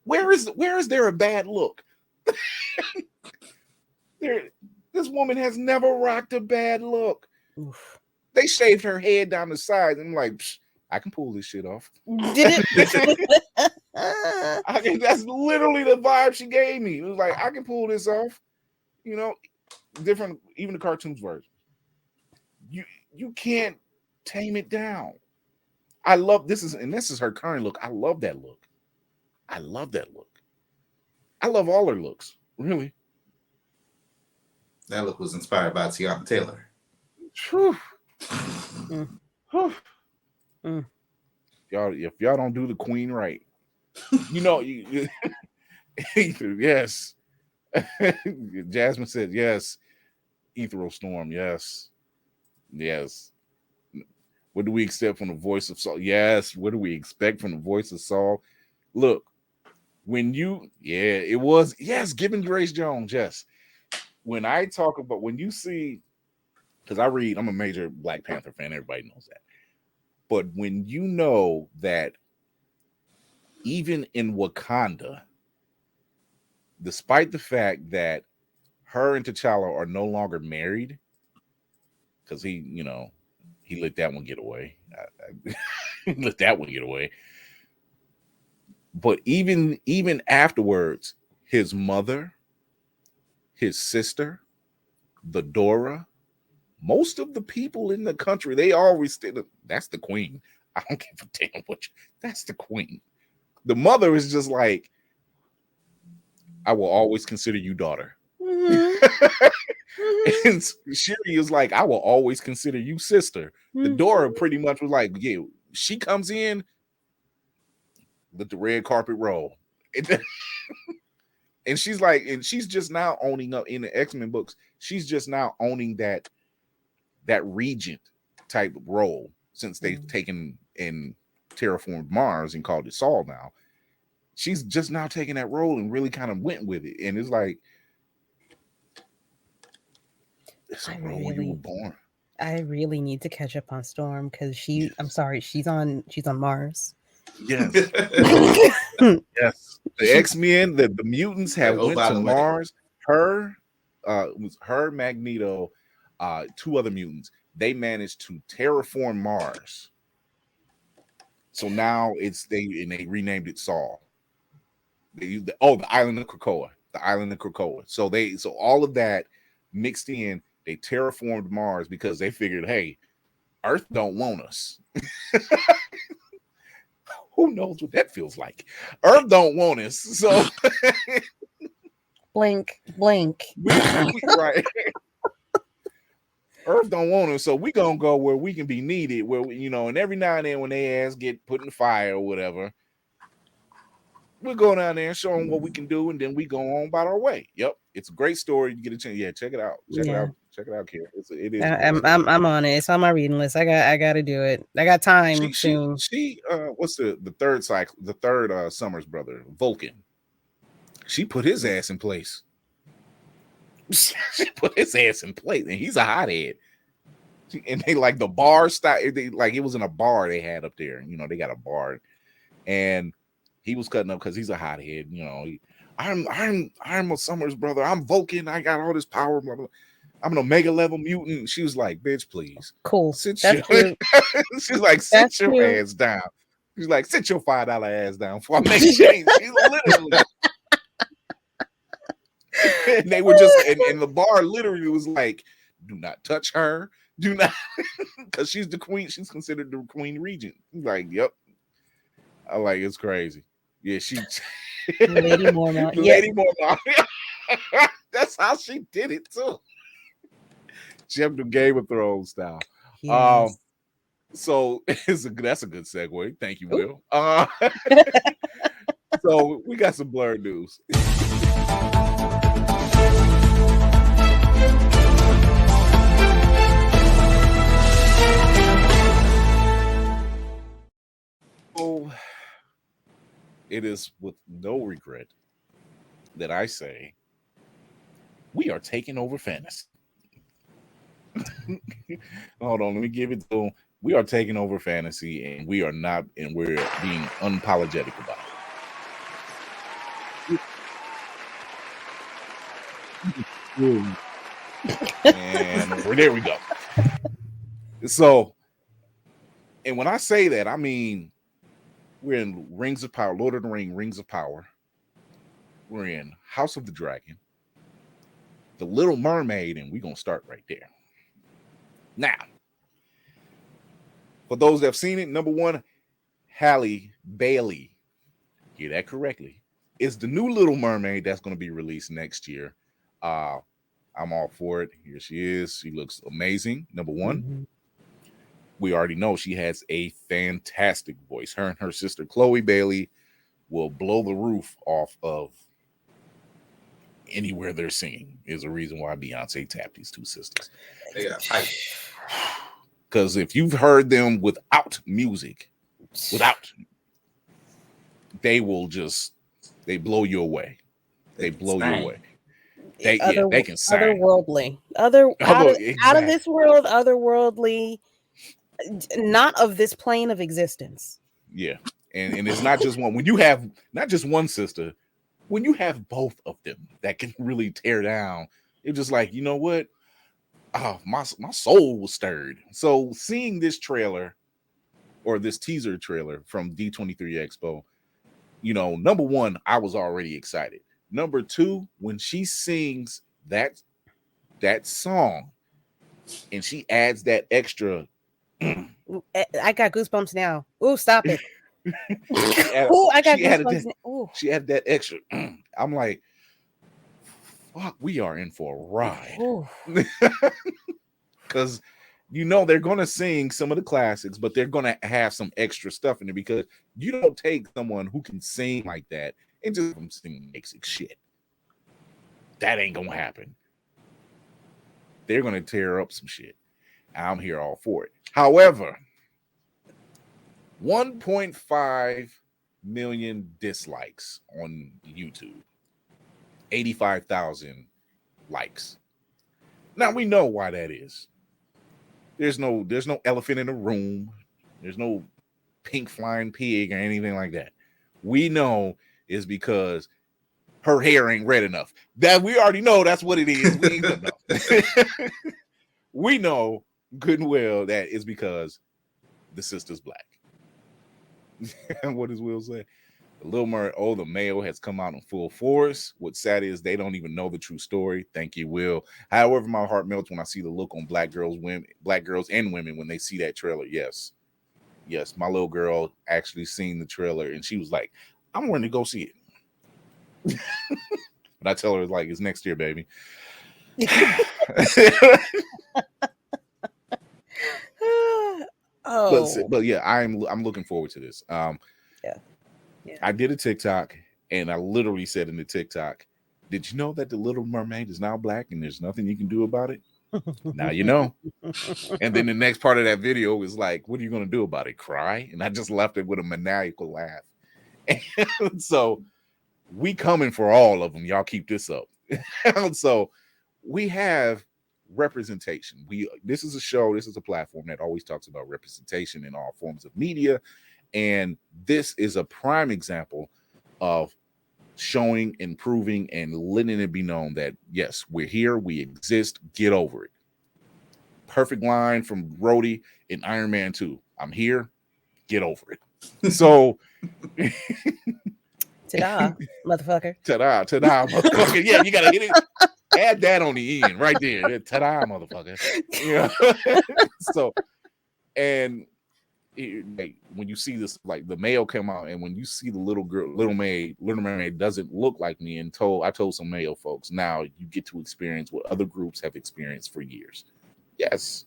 where is there a bad look? This woman has never rocked a bad look. Oof. They shaved her head down the side, and I'm like, I can pull this shit off. Did it? That's literally the vibe she gave me. It was like, I can pull this off. You know, different, even the cartoons version. You can't tame it down. I love this is her current look. I love that look. I love all her looks, really. That look was inspired by Tiana Taylor. Y'all, if y'all don't do the queen right, you know, yes. Jasmine said yes. Ethereal Storm, yes. What do we expect from the voice of Saul? Yes. What do we expect from the voice of Saul? Look, when it was giving Grace Jones, yes. When I talk about when you see, because I'm a major Black Panther fan, everybody knows that. But when you know that even in Wakanda, despite the fact that her and T'Challa are no longer married, because he let that one get away. Let that one get away. But even afterwards, his mother, his sister, the Dora, most of the people in the country, they always that's the queen. I don't give a damn that's the queen. The mother is just like, I will always consider you daughter. And Shuri is like, I will always consider you sister. The Dora pretty much was like, yeah, she comes in, let the red carpet roll. And she's like, and she's just now owning up in the X-Men books. She's just now owning that regent type of role since they've taken and terraformed Mars and called it Saul now. She's just now taking that role and really kind of went with it. And it's like, it's a role you were born. I really need to catch up on Storm because I'm sorry, she's on Mars. Yes. Yes. The X-Men, the mutants have went to Mars. Her, was her, Magneto, 2 other mutants. They managed to terraform Mars. So now they renamed it Saul. The island of Krakoa. The island of Krakoa. So all of that mixed in, they terraformed Mars because they figured, hey, Earth don't want us. Who knows what that feels like? Earth don't want us. So blink. Right. Earth don't want us, so we gonna go where we can be needed, where and every now and then when they ass get put in the fire or whatever, we'll go down there and show them what we can do, and then we go on about our way. Yep, it's a great story. You get a chance, check it out. Check it out, Karen. It is. I'm on it. It's on my reading list. I got to do it. I got time soon. She what's the third cycle? The third Summers brother, Vulcan. She put his ass in place. She put his ass in place, and he's a hothead. And they like the bar style. Like it was in a bar they had up there. They got a bar, and he was cutting up because he's a hothead. I'm a Summers brother. I'm Vulcan. I got all this power. Blah, blah. I'm an Omega level mutant. She was like, "Bitch, please, cool." She's like, "Sit your ass down." She's like, "Sit your $5 ass down before I make a change." She's literally. And they were just, and the bar literally was like, "Do not touch her. Do not," because she's the queen. She's considered the queen regent. Like, yep. I like it's crazy. Yeah, she. Lady Mormont. Lady Mormont. That's how she did it too. She have the Game of Thrones style. Yes. So that's a good segue. Thank you, Will. So we got some blurred news. So it is with no regret that I say we are taking over fantasy. Hold on, let me give it to them. We are taking over fantasy, and we're being unapologetic about it. And there we go. So, and when I say that, I mean we're in Rings of Power, Lord of the Rings of Power. We're in House of the Dragon, The Little Mermaid, and we're gonna start right there. Now, for those that have seen it, number 1, Halle Bailey, hear that correctly, is the new Little Mermaid that's going to be released next year. I'm all for it. Here she is. She looks amazing. Number 1. Mm-hmm. We already know she has a fantastic voice. Her and her sister, Chloe Bailey, will blow the roof off of anywhere they're singing. Is a reason why Beyonce tapped these two sisters. They got hype. Because if you've heard them without music, they blow you away. They blow you away. They can sing. Otherworldly. Out of this world, otherworldly, not of this plane of existence. Yeah. And it's not just one. When you have not just one sister, when you have both of them that can really tear down, it's just like, you know what? Oh, my soul was stirred. So seeing this trailer or this teaser trailer from D23 Expo, number 1, I was already excited. Number 2, when she sings that song and she adds that extra, I got goosebumps now. Ooh, stop it. Ooh, I got goosebumps. She added that extra. I'm like, fuck, we are in for a ride. Because they're going to sing some of the classics, but they're going to have some extra stuff in it, because you don't take someone who can sing like that and just sing basic shit. That ain't going to happen. They're going to tear up some shit. I'm here all for it. However, 1.5 million dislikes on YouTube, 85,000 likes. Now we know why that is. There's no elephant in the room. There's no pink flying pig or anything like that. We know is because her hair ain't red enough. That we already know that's what it is. We ain't know. We know good and well that is because the sister's black. And what does Will say? The Little Mermaid, the mayo has come out in full force. What's sad is they don't even know the true story. Thank you, Will. However, my heart melts when I see the look on black girls and women when they see that trailer. Yes, my little girl actually seen the trailer and she was like, "I'm going to go see it." But I tell her like it's next year, baby. But yeah, I'm looking forward to this. Yeah. I did a TikTok and I literally said in the TikTok, "Did you know that the Little Mermaid is now black and there's nothing you can do about it?" Now you know. And then the next part of that video was like, "What are you going to do about it? Cry?" And I just left it with a maniacal laugh. And so we coming for all of them. Y'all keep this up. So we have representation. This is a show, this is a platform that always talks about representation in all forms of media. And this is a prime example of showing, improving, and letting it be known that yes, we're here, we exist, get over it. Perfect line from Rhodey in Iron Man 2. I'm here, get over it. So ta-da, motherfucker. Ta-da, motherfucker. Yeah, you gotta hit it. Add that on the end right there. Ta-da, motherfucker. Yeah. So, and when you see this, like the male come out, and when you see the little mermaid doesn't look like me, and I told some male folks, now you get to experience what other groups have experienced for years. Yes.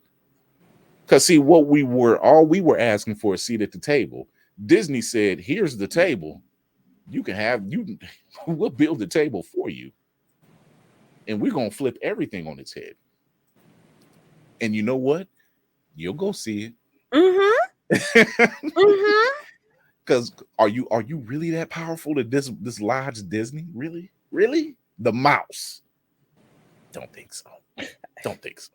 Because see, all we were asking for a seat at the table. Disney said, "Here's the table. We'll build the table for you. And we're gonna flip everything on its head. And you know what? You'll go see it." Mm-hmm. Because are you really that powerful to dislodge Disney? Really? Really? The mouse. Don't think so. Don't think so.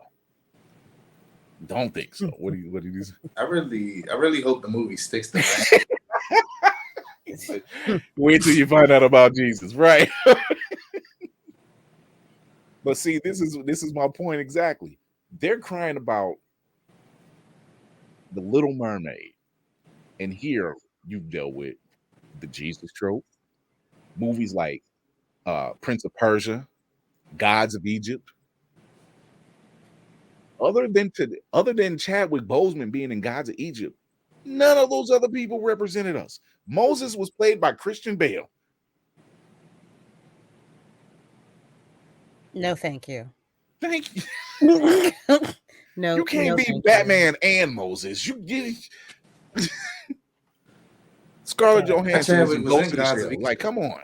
Don't think so. What do you say? I really hope the movie sticks to that. Wait till you find out about Jesus, right? But see, this is my point exactly. They're crying about the Little Mermaid, and here you've dealt with the Jesus trope, movies like Prince of Persia, Gods of Egypt. Other than Chadwick Boseman being in Gods of Egypt, none of those other people represented us. Moses was played by Christian Bale. No, thank you. Thank you. No, you can't be Batman and Moses. You get Scarlett Johansson was in Gods of Egypt. Like, come on.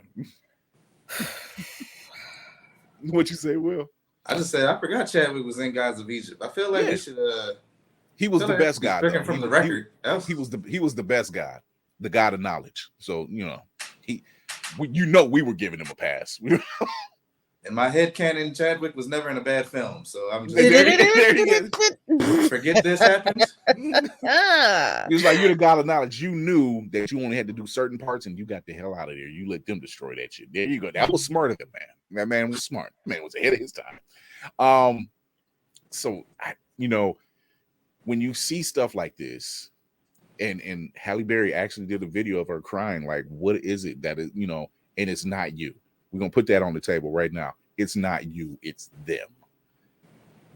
What you say, Will? I just said I forgot Chadwick was in Gods of Egypt. I feel like we should. He was the best guy. From the record, he was the best guy, the god of knowledge. So we were giving him a pass. In my head canon, Chadwick was never in a bad film. So I'm just forget this happened. He was like, you're the god of knowledge. You knew that you only had to do certain parts, and you got the hell out of there. You let them destroy that shit. There you go. That was smart of the man. That man was smart. That man was ahead of his time. So when you see stuff like this, and Halle Berry actually did a video of her crying, like, what is it that is, and it's not you. We're gonna put that on the table right now. It's not you, it's them.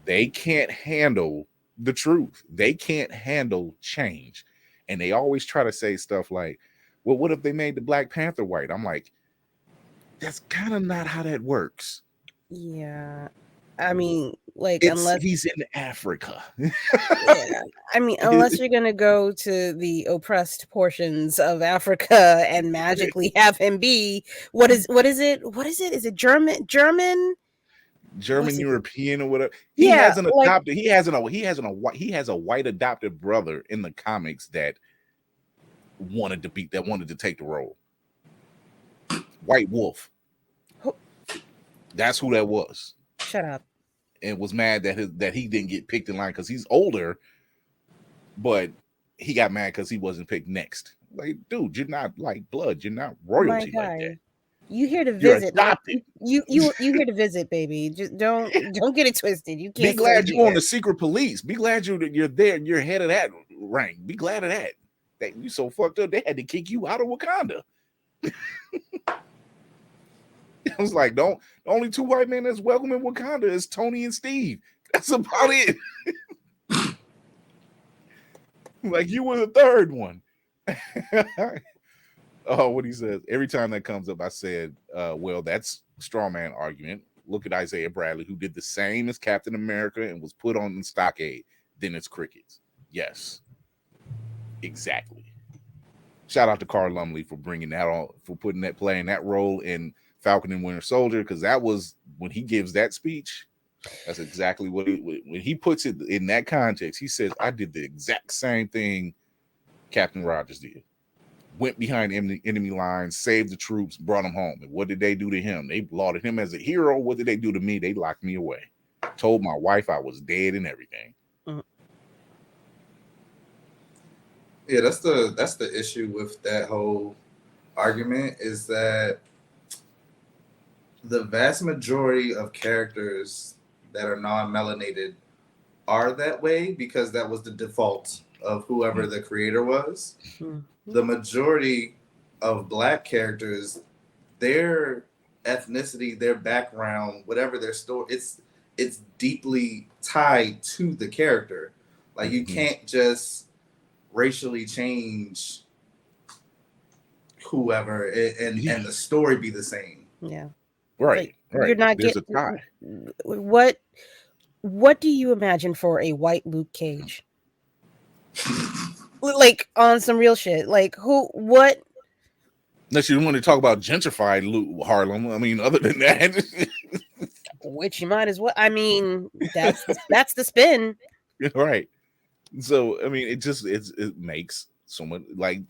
They can't handle the truth. They can't handle change. And they always try to say stuff like, well, what if they made the Black Panther white? I'm like, that's kind of not how that works. Yeah. I mean, like, unless he's in Africa. Yeah. I mean, unless you're gonna go to the oppressed portions of Africa and magically have him be what is it? Is it German European or whatever? He has an adopted. He has a white adopted brother in the comics that wanted to take the role. White Wolf. That's who that was. Shut up. And was mad that he didn't get picked in line because he's older, but he got mad because he wasn't picked next. Like, dude, you're not like blood. You're not royalty My guy, like that. you here to You're visit? Not, adopted. you here to visit, baby. Just don't get it twisted. You can't. Be glad stay you're on here. the secret police. Be glad you're there. You're head of that rank. Be glad of that. That you so fucked up. They had to kick you out of Wakanda. I was like, the only two white men that's welcome in Wakanda is Tony and Steve. That's about it. Like, you were the third one. Oh, what he says. Every time that comes up, I said, well, that's straw man argument. Look at Isaiah Bradley, who did the same as Captain America and was put on the stockade. Then it's crickets. Yes. Exactly. Shout out to Carl Lumley for bringing that on, for playing that role in Falcon and Winter Soldier, because that was when he gives that speech. That's exactly what when he puts it in that context. He says, I did the exact same thing Captain Rogers did. Went behind enemy lines, saved the troops, brought them home. And what did they do to him? They lauded him as a hero. What did they do to me? They locked me away. Told my wife I was dead and everything. Yeah, that's the issue with that whole argument, is that the vast majority of characters that are non-melanated are that way because that was the default of whoever the creator was. The majority of Black characters, their ethnicity, their background, whatever their story, it's deeply tied to the character. Like, you can't just racially change whoever and the story be the same. Yeah. Right. Right. You're not There's getting a tie. What do you imagine for a white Luke Cage? Like, on some real shit. Like, what? Unless you want to talk about gentrified Harlem. I mean, other than that. Which you might as well. I mean, that's the spin. Right. So, I mean, it makes so much, like,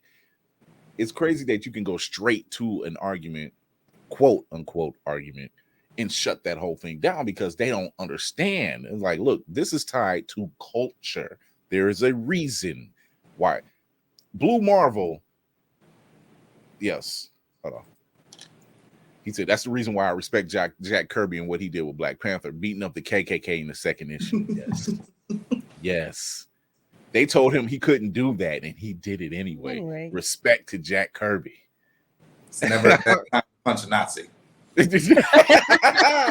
it's crazy that you can go straight to an argument, quote unquote argument, and shut that whole thing down because they don't understand. It's like, look, this is tied to culture. There is a reason why. Blue Marvel, yes. Hold on. He said, that's the reason why I respect Jack Kirby and what he did with Black Panther, beating up the KKK in the second issue. Yes. Yes. They told him he couldn't do that, and he did it anyway. Respect to Jack Kirby. It's never a bad time to punch a Nazi.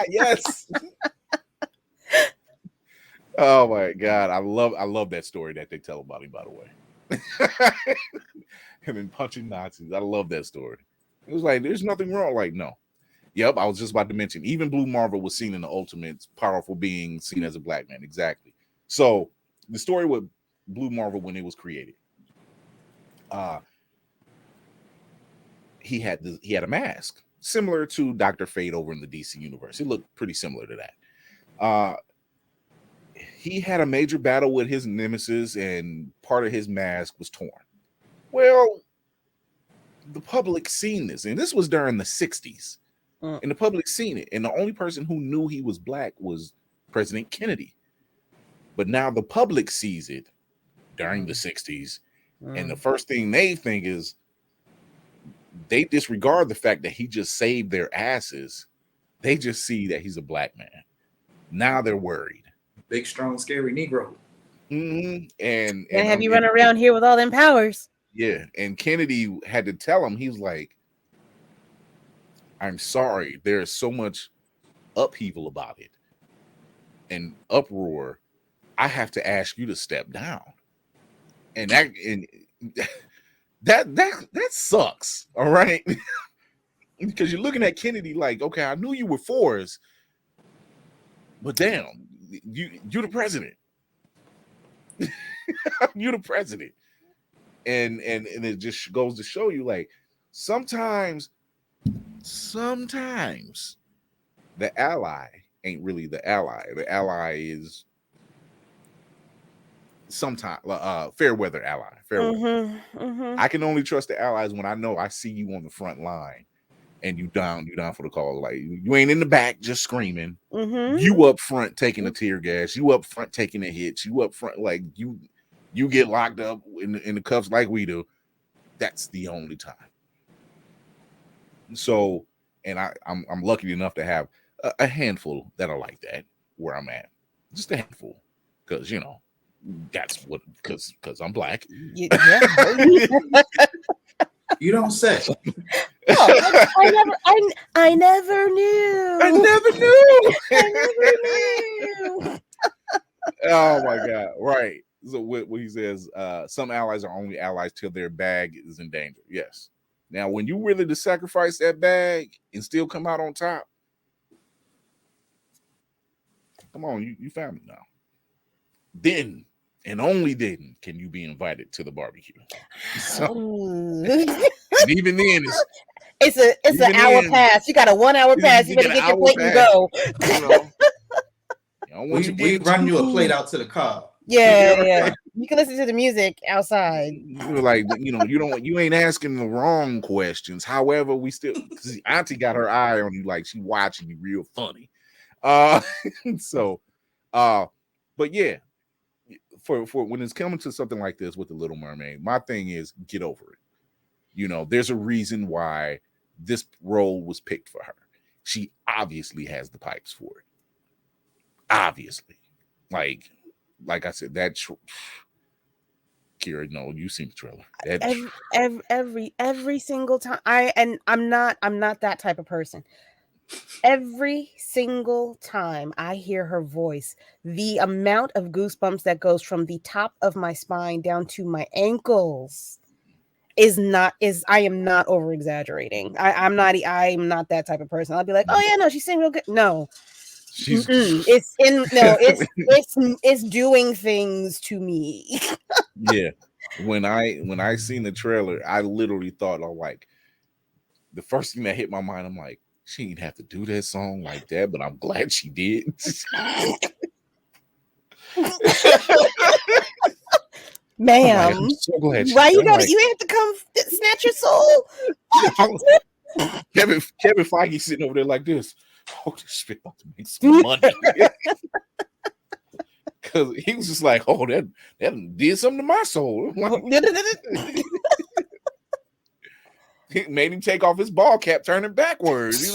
Yes. Oh my God, I love that story that they tell about him. By the way, him and punching Nazis. I love that story. It was like, there's nothing wrong. Like, no. Yep, I was just about to mention. Even Blue Marvel was seen in the Ultimates, powerful being seen as a Black man. Exactly. So the story with Blue Marvel when it was created, he had a mask similar to Dr. Fate over in the DC universe. It looked pretty similar to that. He had a major battle with his nemesis, and part of his mask was torn. Well, the public seen this, and this was during the 60s, and the public seen it, and the only person who knew he was Black was President Kennedy. But now the public sees it during the 60s, and the first thing they think is, they disregard the fact that he just saved their asses. They just see that he's a Black man. Now they're worried. Big, strong, scary Negro. And have you run around here with all them powers? Yeah, and Kennedy had to tell him, he was like, I'm sorry, there's so much upheaval about it and uproar. I have to ask you to step down. And that sucks. All right. Because you're looking at Kennedy like, okay, I knew you were for us, but damn, you're the president. You're the president. And it just goes to show you, like, sometimes the ally ain't really the ally. The ally is sometime fair weather ally. Fair weather. I can only trust the allies when I know I see you on the front line and you down for the call. Like you ain't in the back just screaming. You up front taking the tear gas. You up front taking the hits. You up front like you get locked up in the cuffs like we do. That's the only time. So, and I'm lucky enough to have a handful that are like that where I'm at. Just a handful, because that's what because I'm black. You don't say. Oh, I never knew. I never knew. Oh my God! Right. So what he says, some allies are only allies till their bag is in danger. Yes. Now, when you willing to sacrifice that bag and still come out on top, come on, you family now. Then and only then can you be invited to the barbecue. So, and even then, it's an hour pass. You got a 1 hour pass. You better get your plate and go. We run you a plate out to the car. Yeah. You can listen to the music outside. Like you ain't asking the wrong questions. However, we still Auntie got her eye on you, like she watching you real funny. But yeah, for when it's coming to something like this with the Little Mermaid, my thing is get over it. There's a reason why this role was picked for her. She obviously has the pipes for it. Obviously, like I said, that Kira, no, you've seen the trailer. Every single time. I'm not that type of person. Every single time I hear her voice, the amount of goosebumps that goes from the top of my spine down to my ankles I am not over exaggerating. I'm not that type of person. I'll be like, oh yeah, no, she's singing real good. No. It's doing things to me. Yeah. When I seen the trailer, I literally thought, like, the first thing that hit my mind, I'm like, she didn't have to do that song like that, but I'm glad she did. Ma'am, I'm so glad why you have to come snatch your soul? Kevin Feige sitting over there like this. Oh, this shit about to make some money. Because he was just like, oh, that did something to my soul. He made him take off his ball cap, turn it backwards.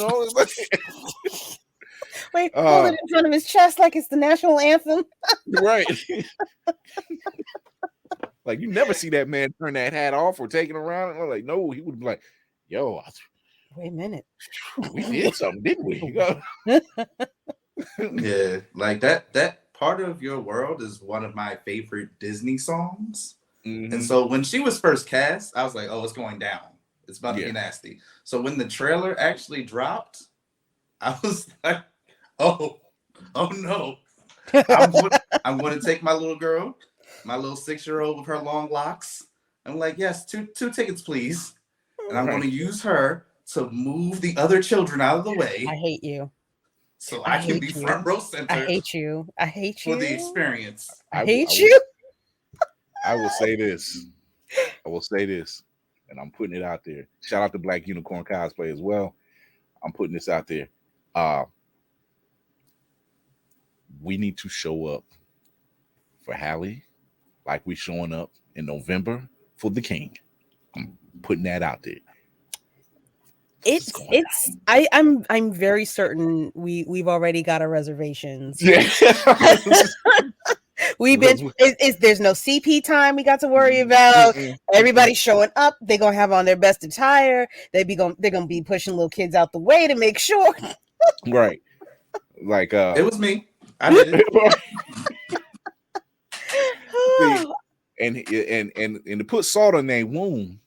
Wait, hold it in front of his chest like it's the national anthem. Right. Like, you never see that man turn that hat off or take it around. And I'm like, no, he would be like, yo, wait a minute. We did something, didn't we? Yeah, like that part of your world is one of my favorite Disney songs. Mm-hmm. And so when she was first cast, I was like, oh, it's going down. It's about to be nasty. So when the trailer actually dropped, I was like, oh no. I'm going to take my little girl, my little 6-year-old with her long locks. I'm like, yes, two tickets, please. And I'm going to use her to move the other children out of the way. I hate you. So I can be front row center. I hate you. For the experience. I hate you. I will say this. And I'm putting it out there. Shout out to Black Unicorn Cosplay as well. I'm putting this out there. We need to show up for Hallie like we showing up in November for the King. I'm putting that out there. I'm very certain we've already got our reservations. Yeah. There's no CP time we got to worry about. Everybody's showing up. They're gonna have on their best attire. They're gonna be pushing little kids out the way to make sure. Right. Like it was me. I did it. And to put salt on their wound,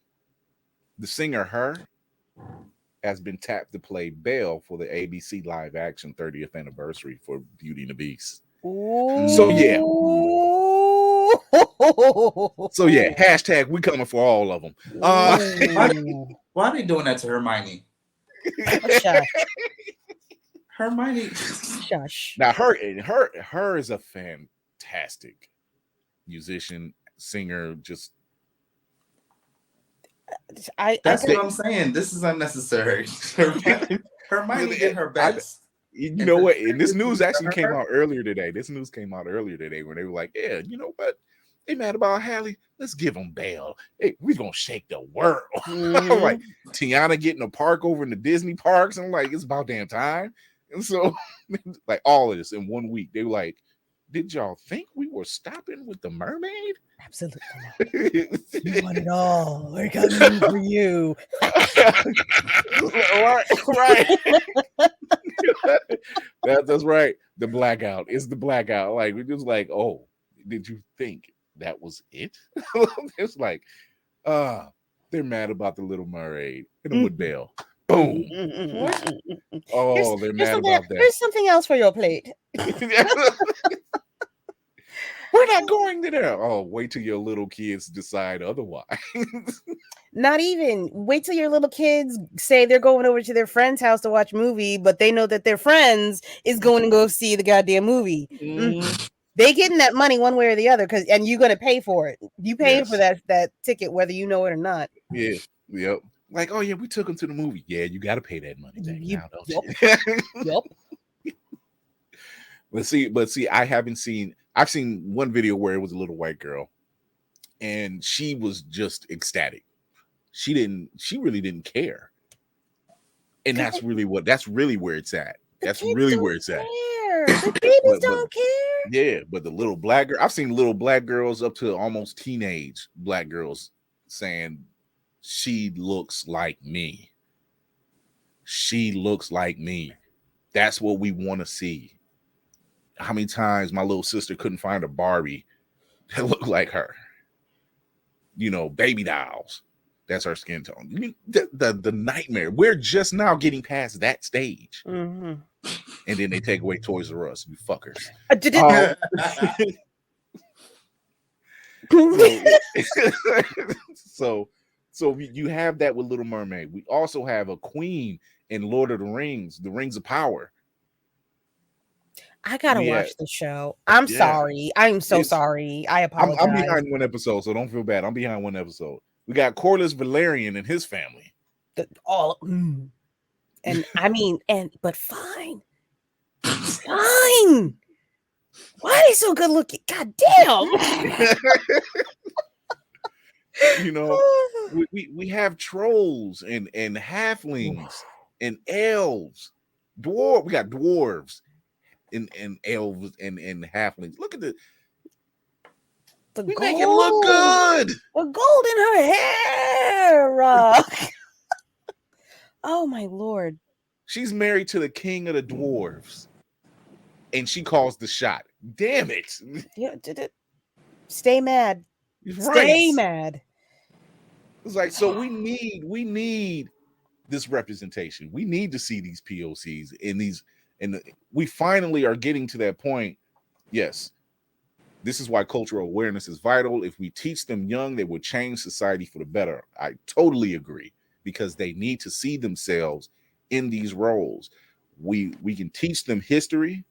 the singer Her has been tapped to play Belle for the ABC live action 30th anniversary for Beauty and the Beast. Ooh. So yeah. Hashtag we coming for all of them. Why are they doing that to Hermione? Shush. Hermione. Shush. Now her is a fantastic musician, singer, just That's what I'm saying. This is unnecessary. Hermione did her best. You know what? And this news actually came out earlier today. This news came out earlier today when they were like, yeah, you know what? They mad about Hallie. Let's give them bail. Hey, we're going to shake the world. I'm like, Tiana getting a park over in the Disney parks. I'm like, it's about damn time. And so, like, all of this in 1 week, they were like, did y'all think we were stopping with the mermaid? Absolutely not. You want it all. We're coming for you. right. That's right. The blackout. It's the blackout. Like, we just like, oh, did you think that was it? It's like, they're mad about the Little Mermaid. Hit them with bail. Boom. What? Oh, they're mad about that. Here's something else for your plate. We're not going there. Oh, wait till your little kids decide otherwise. Not even. Wait till your little kids say they're going over to their friend's house to watch a movie, but they know that their friends is going to go see the goddamn movie. They getting that money one way or the other, and you're going to pay for it. You paying for that ticket, whether you know it or not. Yeah. Yep. Like, oh yeah, we took them to the movie. Yeah, you got to pay that money back now, don't you? Yep. But see, I've seen one video where it was a little white girl, and she was just ecstatic. She really didn't care, and that's really where it's at. That's really where it's at. The babies don't care. Yeah, but the little black girl, I've seen little black girls up to almost teenage black girls saying, she looks like me. She looks like me. That's what we want to see. How many times my little sister couldn't find a Barbie that looked like her? You know, baby dolls. That's her skin tone. The nightmare. We're just now getting past that stage. And then they take away Toys R Us, you fuckers. So you have that with Little Mermaid. We also have a queen in Lord of the Rings, the Rings of Power. I gotta watch the show. I'm sorry. I'm so sorry. I apologize. I'm behind one episode, so don't feel bad. I'm behind one episode. We got Corlys Valerian and his family. And I mean, but fine. Fine. Why are they so good looking? God damn. You know, we have trolls and halflings and elves. We got dwarves and elves and halflings. Look at we make it look good. The gold in her hair. Oh my Lord. She's married to the king of the dwarves. And she calls the shot. Damn it. Yeah, did it. Stay mad. Right. Stay mad. It's like, so we need this representation. We need to see these POCs and we finally are getting to that point. Yes, this is why cultural awareness is vital. If we teach them young, they will change society for the better. I totally agree, because they need to see themselves in these roles. We can teach them history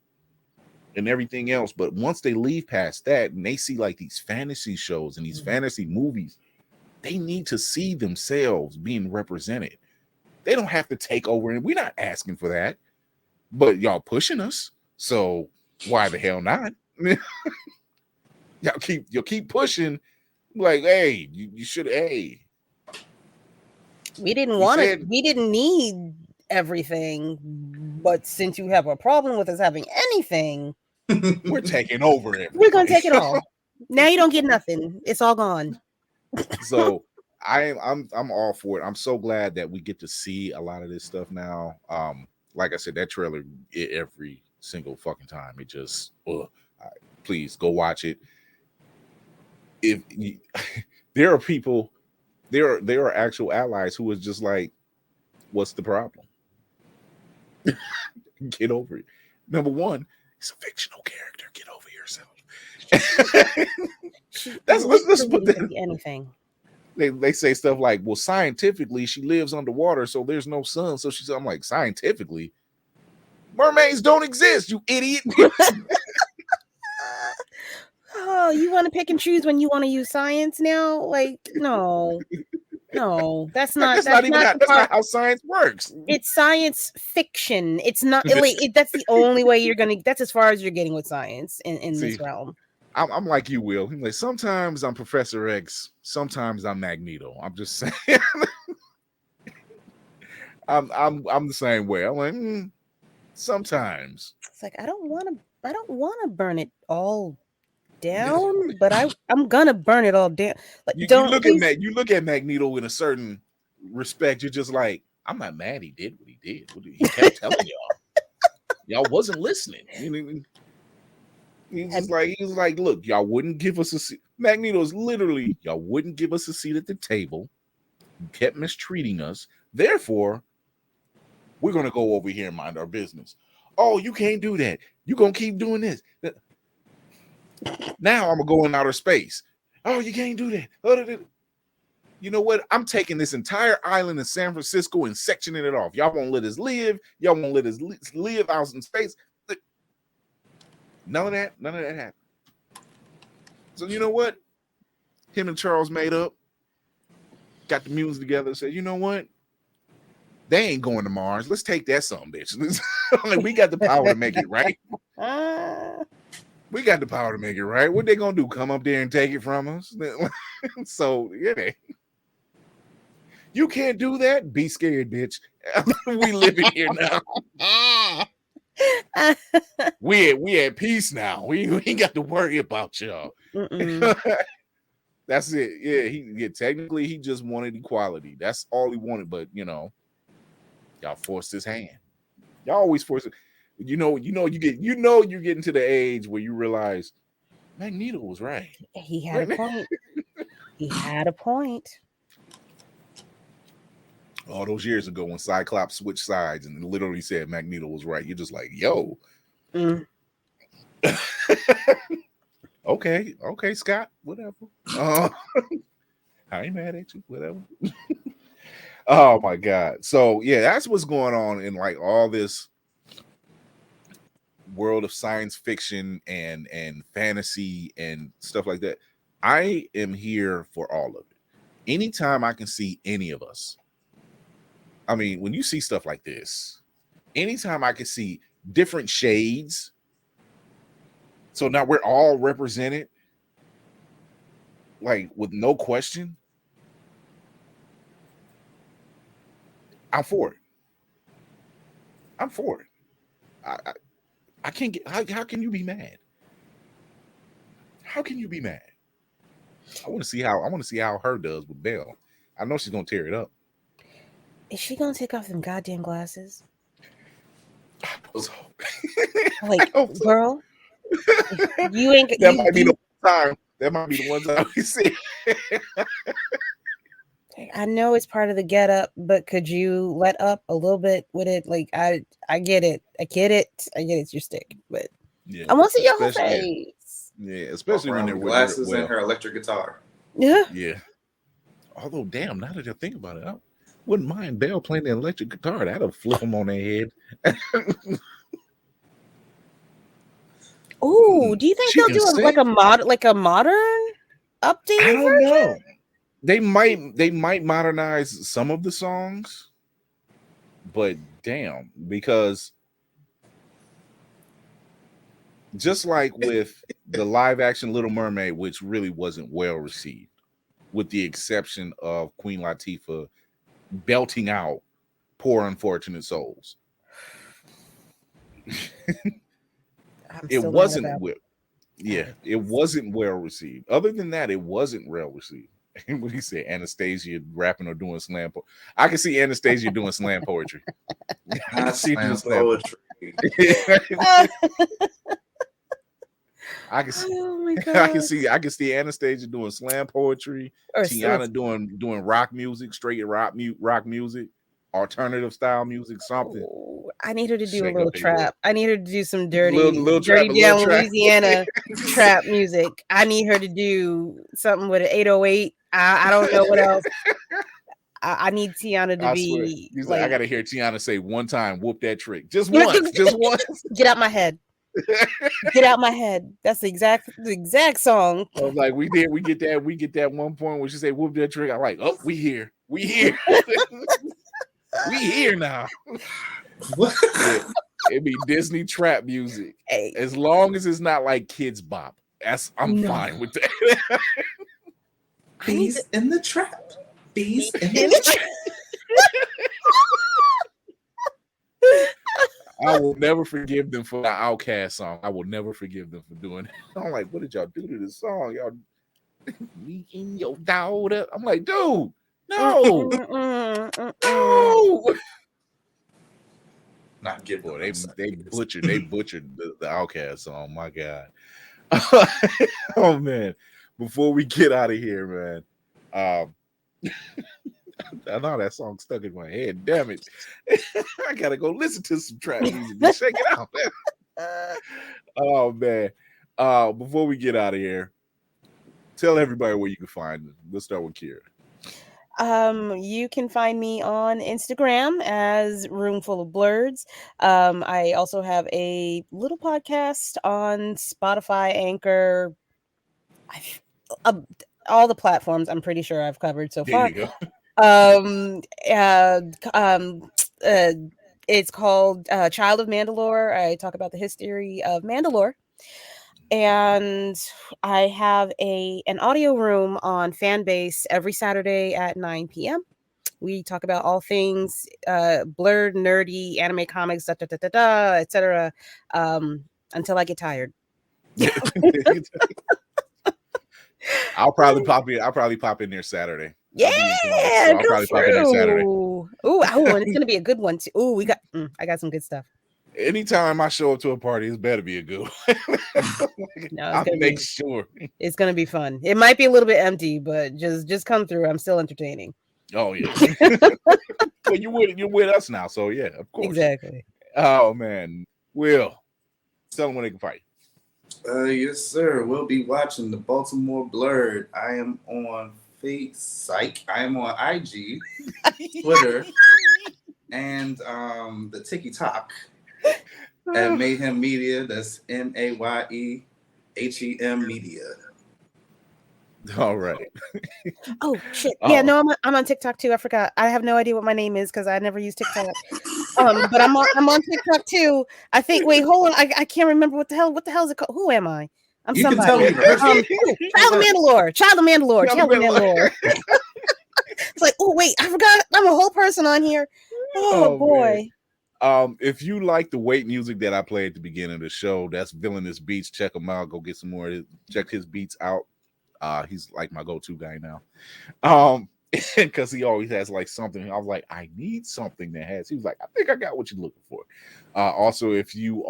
and everything else, but once they leave past that and they see like these fantasy shows and these fantasy movies, they need to see themselves being represented. They don't have to take over, and we're not asking for that, but y'all pushing us, so why the hell not? You'll keep pushing, like, hey, you should, hey. We didn't want it. We didn't need everything, but since you have a problem with us having anything, we're taking over everything. We're gonna take it all. Now you don't get nothing. It's all gone. So I'm all for it. I'm so glad that we get to see a lot of this stuff now. Like I said, that trailer every single fucking time. It just please go watch it. If there are people, there are actual allies who is just like, what's the problem? Get over it. Number one, it's a fictional character. Get over yourself. Let's put that. Anything. They say stuff like, well, scientifically, she lives underwater, so there's no sun. So I'm like, scientifically, mermaids don't exist, you idiot. Oh, you want to pick and choose when you want to use science now? Like, no, that's not. That's not how science works. It's science fiction. It's not. That's the only way you're gonna. That's as far as you're getting with science in this realm. I'm like you, Will. I'm like, sometimes I'm Professor X, sometimes I'm Magneto. I'm just saying. I'm the same way. I'm like, sometimes. It's like I don't want to burn it all down, but I'm gonna burn it all down. Like, you look at Magneto in a certain respect. You're just like, I'm not mad. He did what he did. He kept telling y'all wasn't listening. He was like, look, y'all wouldn't give us a seat. Magneto's literally, y'all wouldn't give us a seat at the table. You kept mistreating us. Therefore, we're gonna go over here and mind our business. Oh, you can't do that. You're gonna keep doing this. Now I'm gonna go in outer space. Oh, you can't do that. You know what? I'm taking this entire island in San Francisco and sectioning it off. Y'all won't let us live. Y'all won't let us live out in space. None of that happened. So you know what? Him and Charles made up, got the mutants together, and said, you know what? They ain't going to Mars. Let's take that some bitch. Like, we got the power to make it right. We got the power to make it right. What they gonna do? Come up there and take it from us? So yeah, you can't do that. Be scared, bitch. We living here now. We at peace now. We ain't got to worry about y'all. That's it. Yeah, technically he just wanted equality. That's all he wanted. But y'all forced his hand. Y'all always force it. You're getting to the age where you realize Magneto was right. He had a point. He had a point. All those years ago when Cyclops switched sides and literally said Magneto was right, you're just like, yo. Okay, Scott, whatever. I ain't mad at you, whatever. Oh my God. So yeah, that's what's going on in like all this world of science fiction and fantasy and stuff like that. I am here for all of it. Anytime I can see any of us. I mean, when you see stuff like this, anytime I can see different shades, so now we're all represented, like with no question, I'm for it. I'm for it. I can't get. How can you be mad? How can you be mad? I want to see how her does with Belle. I know she's gonna tear it up. Is she gonna take off them goddamn glasses? Like, girl, you ain't. That might be the one time. That might be the one time we see. I know it's part of the get up, but could you let up a little bit with it? Like, I get it. I get it. It's your stick, but yeah, I want to see your whole face. Yeah, especially when they're glasses and her electric guitar. Yeah. Yeah. Although, damn, now that I think about it, I wouldn't mind Belle playing the electric guitar. That'll flip them on their head. Oh, do you think they'll do like a modern update? I don't know. They might modernize some of the songs, but damn, because just like with the live action Little Mermaid, which really wasn't well received, with the exception of Queen Latifah belting out "Poor Unfortunate Souls." It wasn't it wasn't well received. Other than that, it wasn't well received. What do you say? Anastasia rapping or doing slam poetry? I can see Anastasia doing slam poetry. I see doing slam poetry. I can see. Oh my God. I can see Anastasia doing slam poetry. Or Tiana doing rock music, straight rock music, alternative style music, something. Oh, I need her to do a little trap. I need her to do some dirty down Louisiana trap music. I need her to do something with an 808. I don't know what else. I need Tiana to be like, I gotta hear Tiana say one time, whoop that trick. Just once. Get out my head. Get out my head. That's the exact song. I was like, we get that one point where she say whoop that trick. I'm like, oh, we here. We here now. What? It'd be Disney trap music. Hey. As long as it's not like Kids Bop. I'm fine with that. Bees in the trap. Bees in the trap. I will never forgive them for the Outkast song. I will never forgive them for doing it. I'm like, what did y'all do to this song? Y'all me and your daughter. I'm like, dude, no. No. Not give Boy, they butchered the Outkast song. My God. Oh man. Before we get out of here, man. I know that song stuck in my head. Damn it. I gotta go listen to some trap music and check it out. Oh man. Before we get out of here, tell everybody where you can find them. Let's start with Kira. You can find me on Instagram as Roomful of Blurs. I also have a little podcast on Spotify, Anchor, all the platforms. I'm pretty sure I've covered so far. There you go. It's called Child of Mandalore. I talk about the history of Mandalore. And I have an audio room on Fanbase every Saturday at 9 p.m. We talk about all things blurred, nerdy, anime, comics, etc. Until I get tired. I'll probably pop in there Saturday. Yeah, I'll probably pop in there Saturday. Ooh, it's gonna be a good one too. Ooh, I got some good stuff. Anytime I show up to a party, it's better be a good one. I'll make sure it's gonna be fun. It might be a little bit empty, but just come through. I'm still entertaining. Oh yeah. Well, you're with us now, so yeah, of course. Exactly. Oh man, Will, tell them when they can fight. Yes, sir. We'll be watching the Baltimore Blurred. I am on I am on IG, Twitter, and the TikTok at Mayhem Media. That's MAYEHEM Media. All right. Oh shit! Yeah, no, I'm on TikTok too. I forgot. I have no idea what my name is because I never use TikTok. But I'm on TikTok too. I think. Wait, hold on. I can't remember what the hell is it called? Who am I? I'm you somebody. Can tell me Child of Mandalore. It's like, oh wait, I forgot. I'm a whole person on here. Oh boy. Man. If you like the wait music that I played at the beginning of the show, that's Villainous Beats. Check him out. Go get some more. Check his beats out. He's like my go-to guy now. Because he always has like something. I was like, I need something that has. He was like, I think I got what you're looking for. Also, if you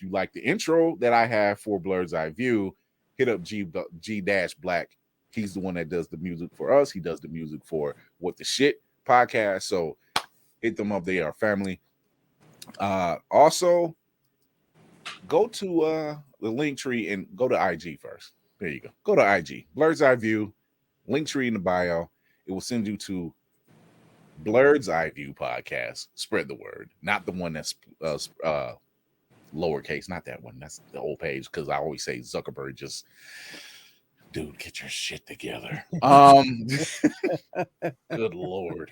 like the intro that I have for Blurred's Eye View, hit up G-Black. He's the one that does the music for us. He does the music for What the Shit podcast. So hit them up. They are family. Also, go to the link tree and go to IG first. There you go. Go to IG. Blurred's Eye View. Link tree in the bio. It will send you to Blurred's Eye View podcast. Spread the word. Not the one that's lowercase. Not that one. That's the whole page. Because I always say Zuckerberg just, dude, get your shit together. Good Lord.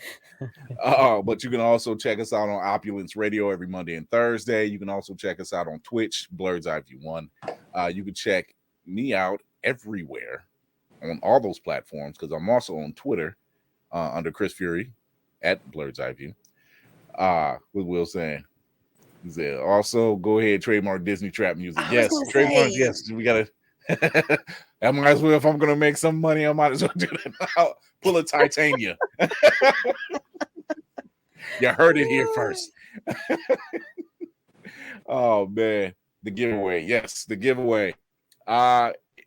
But you can also check us out on Opulence Radio every Monday and Thursday. You can also check us out on Twitch, Blurred's Eye View 1. You can check me out everywhere on all those platforms because I'm also on Twitter under Chris Fury at Blurred's Eye View. What Will saying? He said, also go ahead, trademark Disney trap music. Yes, trademark. Yes, we gotta. I might as well, if I'm gonna make some money, I might as well do that. I'll pull a Titania. You heard it here first. Oh man, the giveaway. Yes, the giveaway.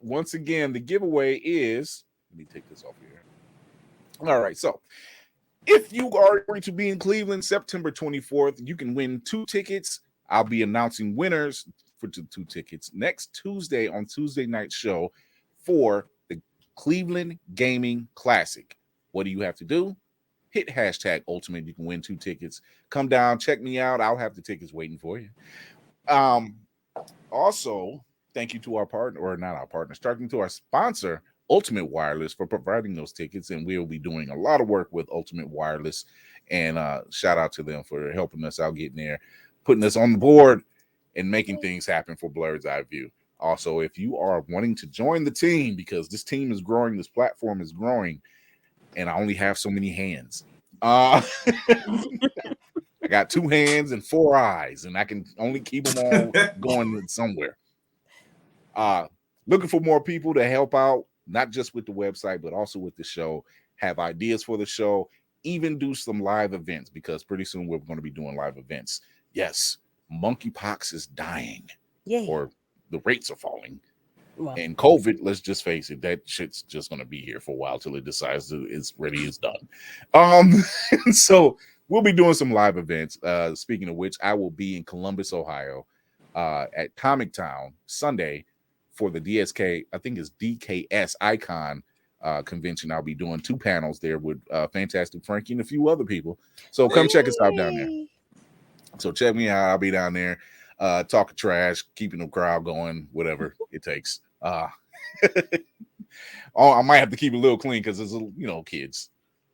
Once again, the giveaway is, let me take this off here. All right, so if you are going to be in Cleveland September 24th, you can win 2 tickets. I'll be announcing winners for 2 tickets next Tuesday on Tuesday night show for the Cleveland Gaming Classic. What do you have to do? Hit hashtag Ultimate. You can win 2 tickets. Come down, check me out. I'll have the tickets waiting for you. Also, thank you to our partner, or not our partner, starting to our sponsor, Ultimate Wireless, for providing those tickets. And we'll be doing a lot of work with Ultimate Wireless. And shout out to them for helping us out getting there, putting us on the board, and making things happen for Blurred's Eye View. Also, if you are wanting to join the team, because this team is growing, this platform is growing, and I only have so many hands. I got 2 hands and 4 eyes, and I can only keep them all going somewhere. Looking for more people to help out, not just with the website, but also with the show, have ideas for the show, even do some live events, because pretty soon we're going to be doing live events. Yes, monkeypox is dying. Yay. Or the rates are falling. Well, And COVID, let's just face it, that shit's just going to be here for a while till it decides it's ready, it's done. So we'll be doing some live events. Speaking of which, I will be in Columbus, Ohio, at Comic Town Sunday for the DSK, I think it's DKS Icon convention. I'll be doing 2 panels there with Fantastic Frankie and a few other people. So come check us out down there. So check me out. I'll be down there talking trash, keeping the crowd going, whatever it takes. I might have to keep it a little clean because it's, kids.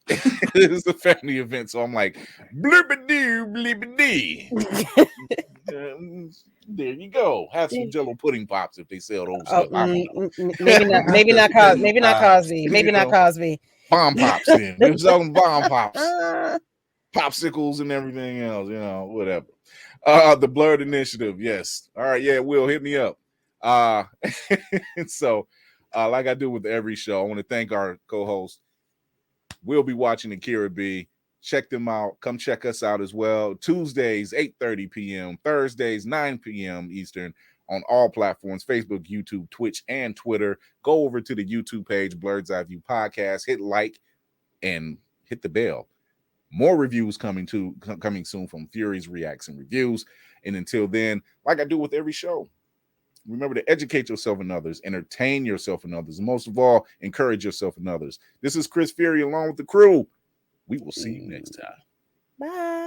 It's a family event, so I'm like, blippity blippity. There you go. Have some Jello pudding pops if they sell those. Maybe not Cosby. Maybe not Cosby. Bomb pops. Then they're selling bomb pops, popsicles, and everything else. Whatever. The Blurred Initiative. Yes. All right. Yeah. Will, hit me up. So, like I do with every show, I want to thank our co-host. We'll be watching Akira B. Check them out. Come check us out as well. Tuesdays, 8:30 p.m. Thursdays, 9 p.m. Eastern on all platforms, Facebook, YouTube, Twitch, and Twitter. Go over to the YouTube page, Blurred's Eye View Podcast. Hit like and hit the bell. More reviews coming soon from Fury's Reacts and Reviews. And until then, like I do with every show, remember to educate yourself and others, entertain yourself and others, and most of all, encourage yourself and others. This is Chris Fury along with the crew. We will see you next time. Bye.